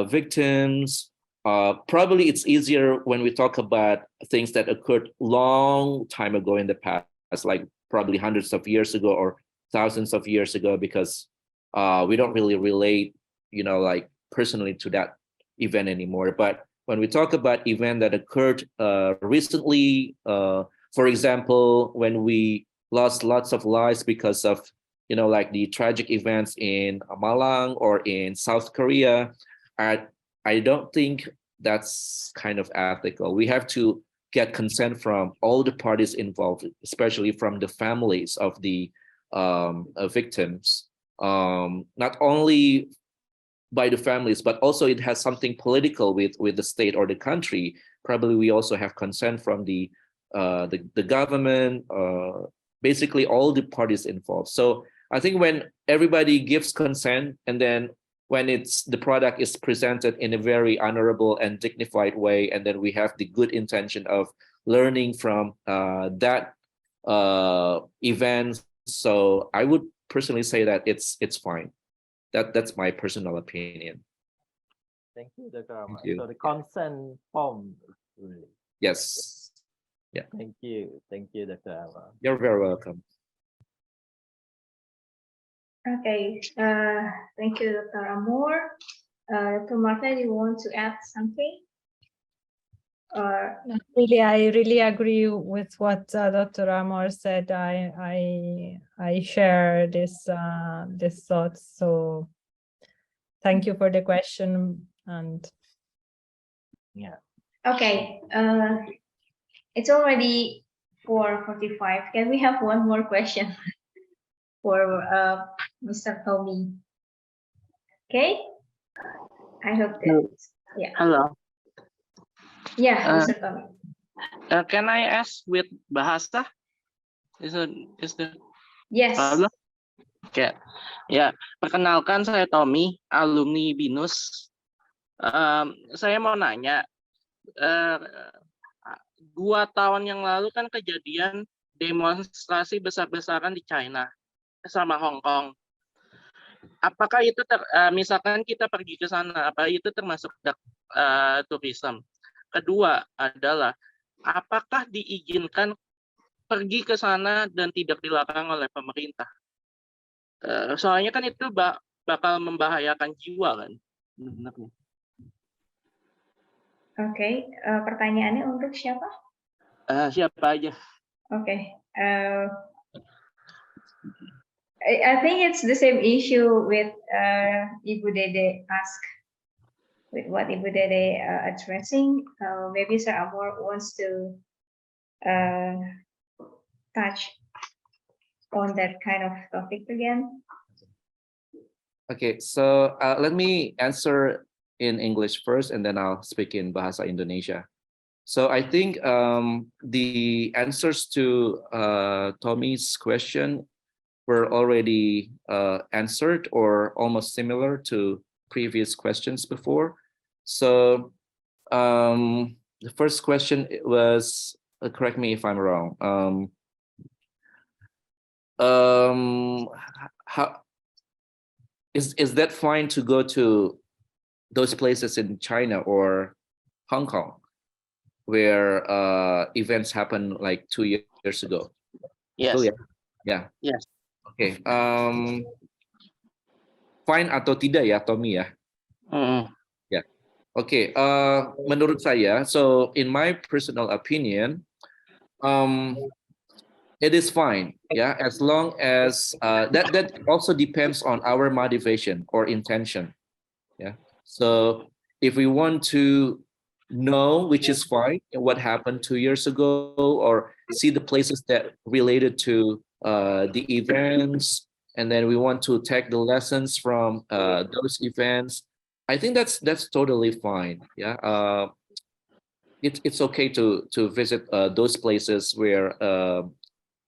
victims. Probably it's easier when we talk about things that occurred long time ago in the past, like probably hundreds of years ago or thousands of years ago, because we don't really relate, you know, like personally to that event anymore. But when we talk about event that occurred recently, for example, when we lost lots of lives because of, you know, like the tragic events in Malang or in South Korea, I don't think that's kind of ethical. We have to get consent from all the parties involved, especially from the families of the victims. Not only by the families, but also it has something political with the state or the country. Probably we also have consent from the government, basically all the parties involved. So I think when everybody gives consent, and then when the product is presented in a very honorable and dignified way, and then we have the good intention of learning from that event, so I would personally say that it's fine. That's my personal opinion. Thank you, Dr. Amor. Thank you. So the consent form, really. Yes. Yeah. Thank you, Dr. Amor. You're very welcome. Okay, thank you, Dr. Amor. Dr. Martha, do you want to add something? Or Really, I really agree with what Dr. Amor said. I share this thoughts. So thank you for the question. And yeah. okay, it's already 4:45. Can we have one more question for Mr. Tommy? Okay, I hope that. Yeah. Hello. Yeah, Mr. Tommy. Can I ask with bahasa? Is the Yes. problem? Okay. Ya, perkenalkan saya Tommy, alumni BINUS. Saya mau nanya, 2 tahun yang lalu kan kejadian demonstrasi besar-besaran di China sama Hong Kong. Apakah itu misalkan kita pergi ke sana, apa itu termasuk tourism? Kedua adalah, apakah diizinkan pergi ke sana dan tidak dilarang oleh pemerintah? Soalnya kan itu bakal membahayakan jiwa kan? Oke, pertanyaannya untuk siapa? Siapa aja? Oke, I think it's the same issue with Ibu Dede asked, with what Ibu Dede addressing. Maybe Sir Amor wants to touch on that kind of topic again. Okay, so let me answer in English first, and then I'll speak in Bahasa Indonesia. So I think the answers to Tommy's question were already answered or almost similar to previous questions before. So the first question was, correct me if I'm wrong. How is that fine to go to those places in China or Hong Kong where events happened like 2 years ago? Yes. Oh, yeah. Yes. Okay. Fine atau tidak ya, Tommy ya? Yeah. Okay. Menurut saya, so in my personal opinion, it is fine. Yeah, as long as that also depends on our motivation or intention. Yeah. So if we want to know, which is fine, what happened 2 years ago, or see the places that related to the events, and then we want to take the lessons from those events, I think that's totally fine. Yeah. It's okay to visit those places where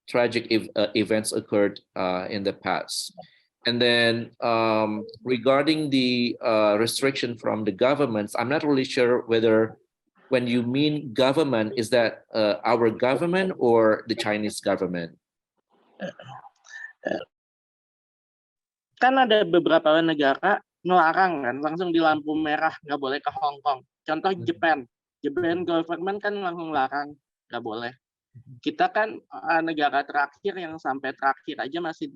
tragic events occurred in the past. And then regarding the restriction from the governments, I'm not really sure whether when you mean government, is that our government or the Chinese government? Kan ada beberapa negara melarang kan, langsung di lampu merah, nggak boleh ke Hong Kong. Contoh Japan government kan langsung larang, nggak boleh. Kita kan negara terakhir yang sampai terakhir aja masih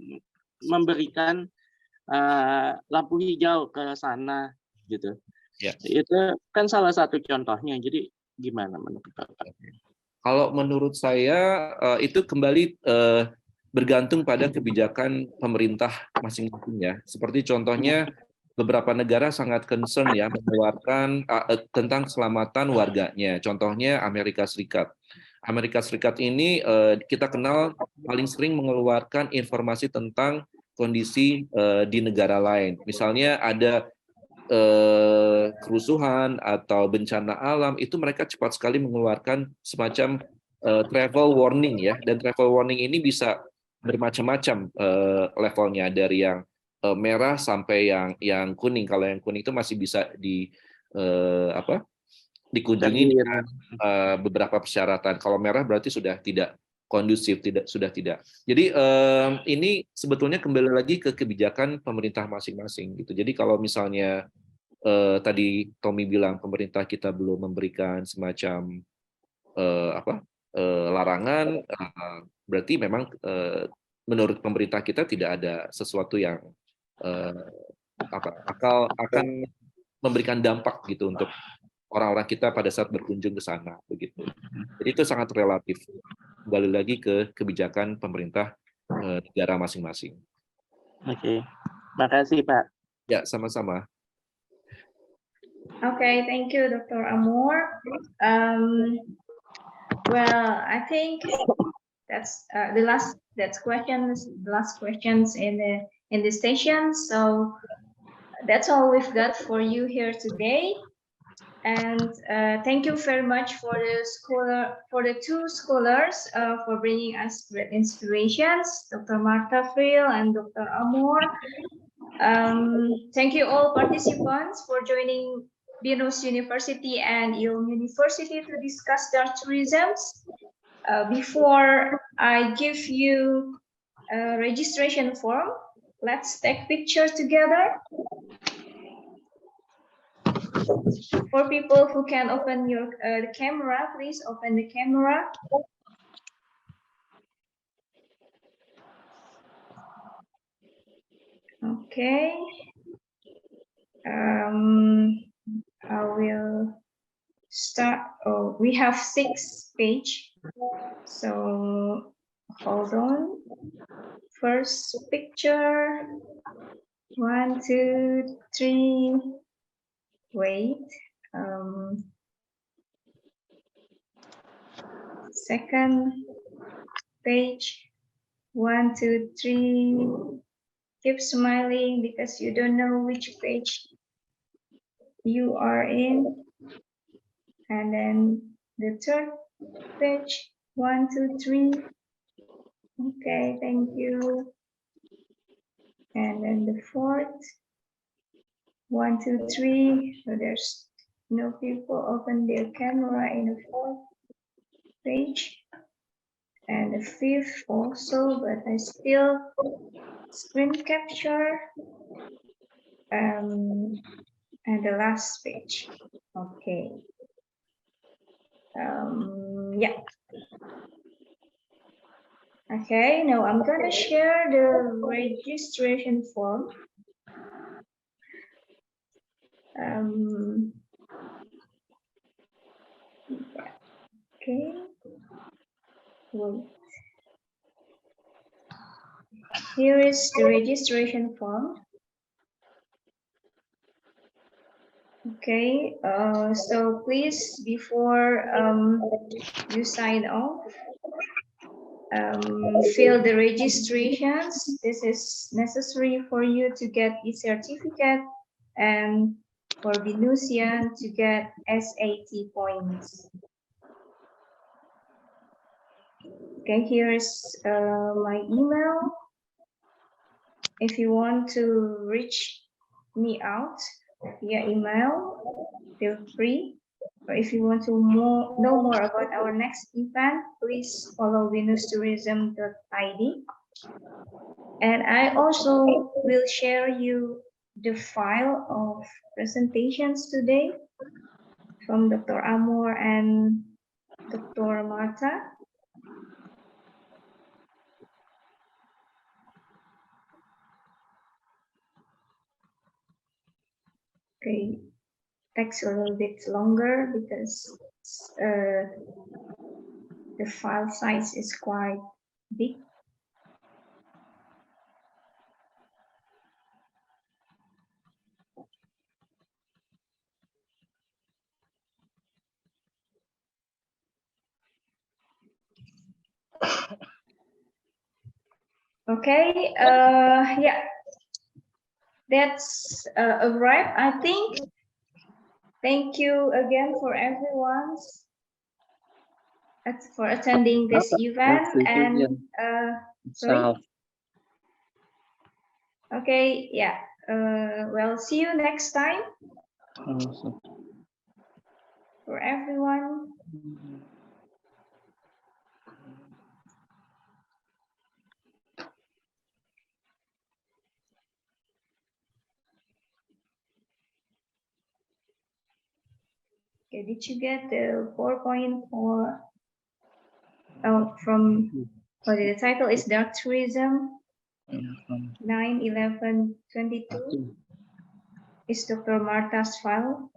memberikan lampu hijau ke sana gitu. Ya. Itu kan salah satu contohnya. Jadi gimana menurut Bapak? Kalau menurut saya itu kembali bergantung pada kebijakan pemerintah masing-masing ya. Seperti contohnya beberapa negara sangat concern ya mengeluarkan tentang keselamatan warganya. Contohnya Amerika Serikat. Amerika Serikat ini kita kenal paling sering mengeluarkan informasi tentang kondisi di negara lain. Misalnya ada kerusuhan atau bencana alam, itu mereka cepat sekali mengeluarkan semacam travel warning ya. Dan travel warning ini bisa bermacam-macam levelnya, dari yang merah sampai yang kuning. Kalau yang kuning itu masih bisa dikunjungi dengan beberapa persyaratan. Kalau merah berarti sudah tidak kondusif, sudah tidak. Jadi ini sebetulnya kembali lagi ke kebijakan pemerintah masing-masing gitu. Jadi kalau misalnya tadi Tommy bilang pemerintah kita belum memberikan semacam larangan, berarti memang menurut pemerintah kita tidak ada sesuatu yang akan memberikan dampak gitu untuk orang-orang kita pada saat berkunjung ke sana begitu. Jadi itu sangat relatif. Kembali lagi ke kebijakan pemerintah negara masing-masing. Oke. Makasih, Pak. Ya, sama-sama. Okay, thank you, Dr. Amor. Well, I think that's the last questions in the station. So that's all we've got for you here today. And thank you very much for the two scholars for bringing us great inspirations, Dr. Martha Friel and Dr. Amor. Thank you all participants for joining Bina University and IULM University to discuss dark tourism. Before I give you a registration form, let's take pictures together. For people who can open your the camera, please open the camera. Okay. I will start. Oh, we have 6 pages. So hold on. first picture. 1, 2, 3. Wait. Second page. 1, 2, 3. Keep smiling because you don't know which page you are in. And then the third page. 1, 2, 3. Okay, thank you. And then the fourth. 1, 2, 3. So there's no people open their camera in the fourth page. And the fifth also, but I still screen capture. And the last page. Okay. Yeah. Okay, now I'm gonna share the registration form. Okay. Wait. Here is the registration form. Okay, so please, before you sign off, fill the registrations. This is necessary for you to get the certificate and for Venusian to get SAT points. Okay, here is my email. If you want to reach me out via email, feel free. Or if you want to know more about our next event, please follow venustourism.id. And I also will share you the file of presentations today from Dr. Amor and Dr. Martha. Okay, takes a little bit longer because the file size is quite big. Okay, yeah, that's a wrap, I think. Thank you again for everyone for attending this event. And sorry. Okay, yeah. Well, see you next time. For everyone. Okay, did you get the 4.4 from the title is Dark Tourism 9/11/22 is Dr. Martha's file.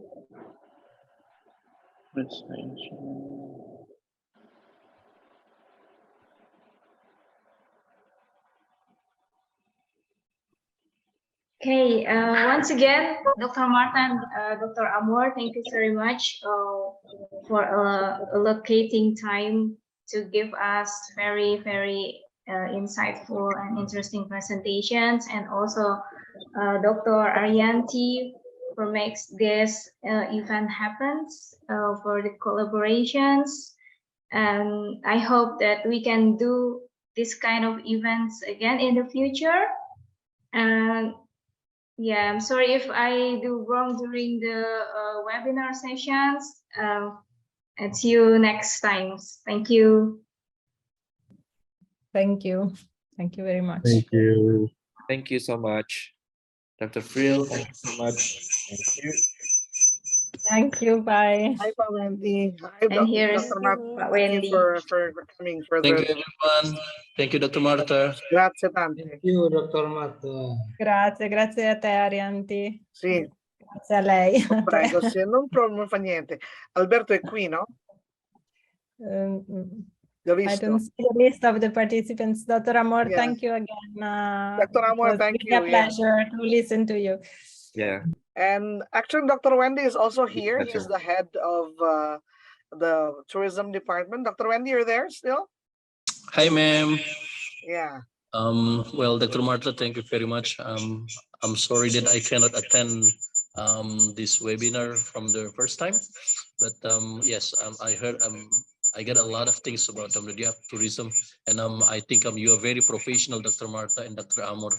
Okay, once again, Dr. Martha and Dr. Amor, thank you very much for allocating time to give us very, very insightful and interesting presentations, and also Dr. Arianti for makes this event happens for the collaborations. And I hope that we can do this kind of events again in the future. And yeah, I'm sorry if I do wrong during the webinar sessions. And see you next time. Thank you. Thank you. Thank you very much. Thank you. Thank you so much. Dr. Friel, thank you so much. Thank you. Thank you. Bye. Hi, Pa Wendy. Hi, And here is Dr. Martha. Pa Thank you Wendy. for coming for Thank the... you, everyone. Thank you, Dr. Martha. Grazie tante. Thank you, Dr. Martha. Grazie, grazie a te, Arianti. Sì, Grazie a lei. prego, sì, non fa niente. Alberto è qui, no? The I list. don't see the list of the participants. Dr. Amor, Yeah. thank you again. Dr. It Amor, was thank really a you. Yeah. pleasure to listen to you. Yeah. And actually, Dr. Wendy is also here. He's Pleasure. the head of the tourism department. Dr. Wendy, you're there still? Hi, ma'am. Yeah. Well, Dr. Martha, thank you very much. I'm sorry that I cannot attend this webinar from the first time, but yes, I heard I get a lot of things about the idea of tourism, and I think you are very professional, Dr. Martha and Dr. Amor.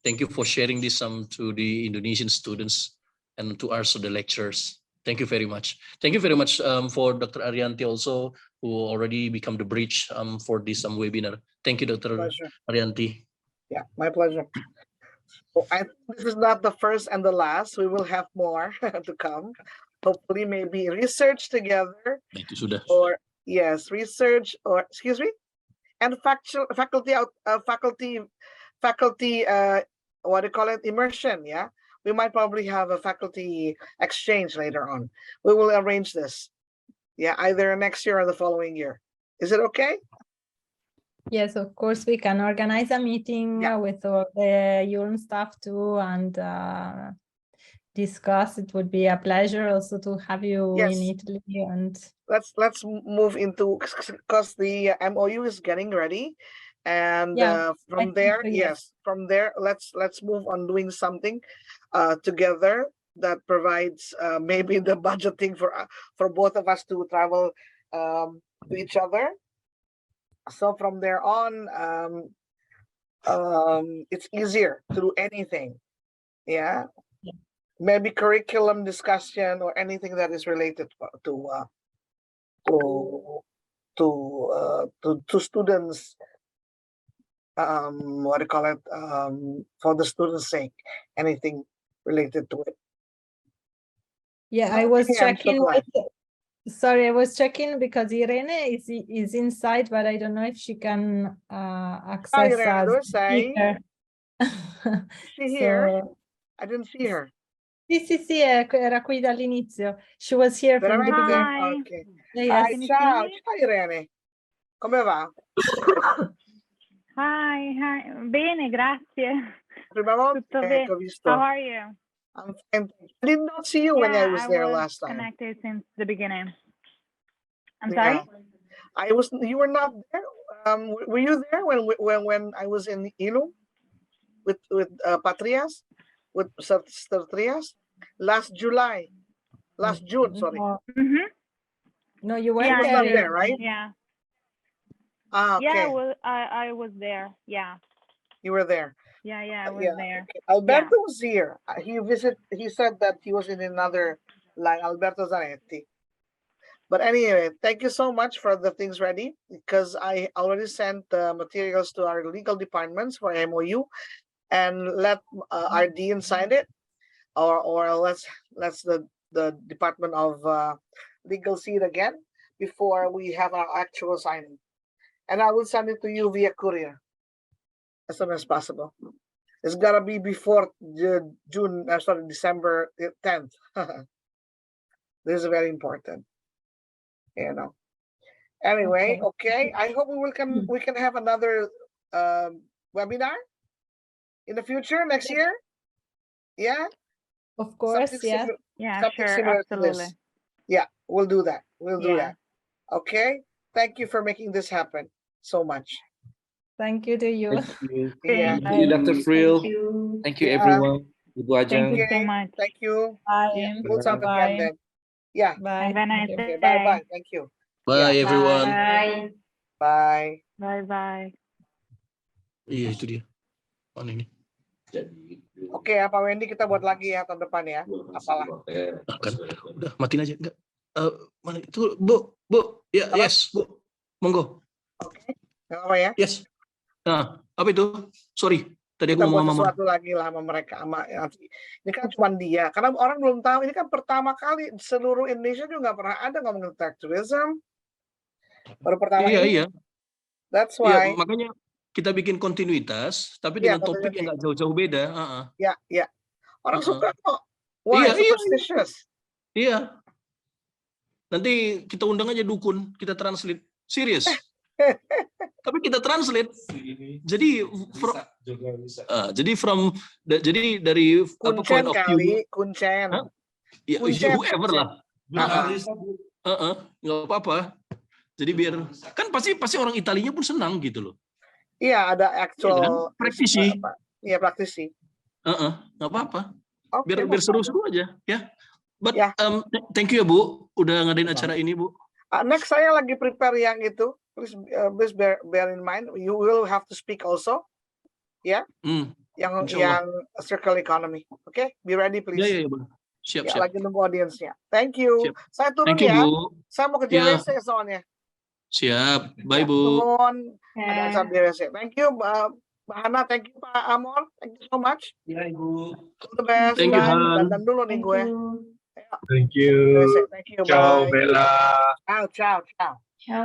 Thank you for sharing this to the Indonesian students and to also the lecturers. Thank you very much. Thank you very much for Dr. Arianti also, who already become the bridge for this webinar. Thank you, Dr. Pleasure. Arianti. Yeah, my pleasure. So I think this is not the first and the last. We will have more to come. Hopefully, maybe research together, Itu sudah. or yes, research, or excuse me, and faculty what do you call it, immersion. Yeah, we might probably have a faculty exchange later on. We will arrange this. Yeah, either next year or the following year. Is it okay? Yes, of course, we can organize a meeting with all the IULM staff too and discuss. It would be a pleasure also to have you in Italy. And let's move into, because the MOU is getting ready, and from there, from there, let's move on doing something together that provides maybe the budgeting for both of us to travel to each other. So from there on, it's easier to do anything. Yeah. Maybe curriculum discussion or anything that is related to students. What do you call it? For the students' sake, anything related to it. Yeah, I was checking. Sorry, I was checking because Irene is inside, but I don't know if she can access as speaker. Is she here? I didn't see her. Sì, era qui dall'inizio. She was here from the beginning. Okay. Yes. Ciao, Irene. Come va? Hi. Bene, grazie. Prima volta che ho visto. How are you? I'm fine. I did not see you when I was there last time. Connected since the beginning. I'm sorry? You were not there. Were you there when I was in IULM with Patrias, with Patrias last June, sorry. No, you were not there, right? Yeah. Ah, okay. Yeah, I was there. Yeah. You were there. Yeah, I was there. Okay. Alberto was here. He said that he was in another line, Alberto Zanetti. But anyway, thank you so much for the things ready, because I already sent the materials to our legal departments for MOU, and let our dean sign it, or let's the Department of Legal see it again before we have our actual signing. And I will send it to you via courier as soon as possible. It's gotta be before December 10th. This is very important. You know. Anyway, okay. I hope we can have another webinar in the future next year. Yeah. Of course, sure, absolutely. Yeah, we'll do that. We'll do that. Okay. Thank you for making this happen so much. Thank you to you. Thank you, Dr. Friel. Thank you, everyone. Thank you so much. Thank you. Bye. We'll talk again then. Yeah. Bye. Have a nice day. Bye. Thank you. Bye, everyone. Bye. Bye. Iya, itu dia. Mana ini? Oke, Pak Wendy, kita buat lagi ya tahun depan ya. Apalah. Kan, udah matiin aja. Enggak. Mana itu, Bu? Ya, yes, Bu. Monggo. Oke. Enggak apa ya? Yes. Nah, apa itu? Sorry. Tadi aku kita ngomong buat sama sesuatu lagi lah sama mereka, ini kan cuma dia, karena orang belum tahu, ini kan pertama kali seluruh Indonesia juga nggak pernah ada ngomongin tech tourism, baru pertama ini. Iya. That's why. Iya, makanya kita bikin kontinuitas, tapi dengan topik yang nggak jauh-jauh beda. Ya. Orang suka kok. Why? Superstitious. Iya. Nanti kita undang aja dukun, kita translate. Serius. Tapi kita translate. Jadi jadi dari apa Kuncen point of view, kali, kuncen. Hah? Ya, Kuncen, whoever kuncen. lah. Nggak apa-apa. Jadi biar kan pasti orang Italinya pun senang gitu loh. Iya, ada Iya kan? actual Praktisi. Iya, praktisi. Nggak apa-apa. Oke, Biar seru-seru aja ya. But Ya. thank you ya Bu, udah ngadain acara ini Bu. Next saya lagi prepare yang itu. Please bear in mind, you will have to speak also. Ya. Yang circle economy. Oke, be ready please. Ya, Bu. Siap. Lagi nunggu audiensnya. Thank you. Siap. Saya turun Thank you, ya. Bu. Saya mau ke Ya. JWC soalnya. Siap. Bye, Bu. Turun. Ada acara JWC. Thank you, Mbak Hana. Thank you, Pak Amor. Thank you so much. Ya, Ibu. All the best. Thank you, Han. Dan dulu nih gue. Thank you. Thank you. Ciao, Bye. Bella. Ciao.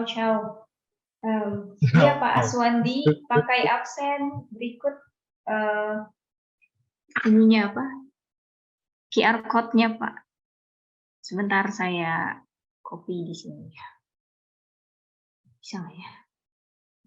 Ciao. Iya Pak Aswandi, pakai absen berikut ininya apa? QR code-nya Pak. Sebentar saya copy di sini. Bisa nggak ya?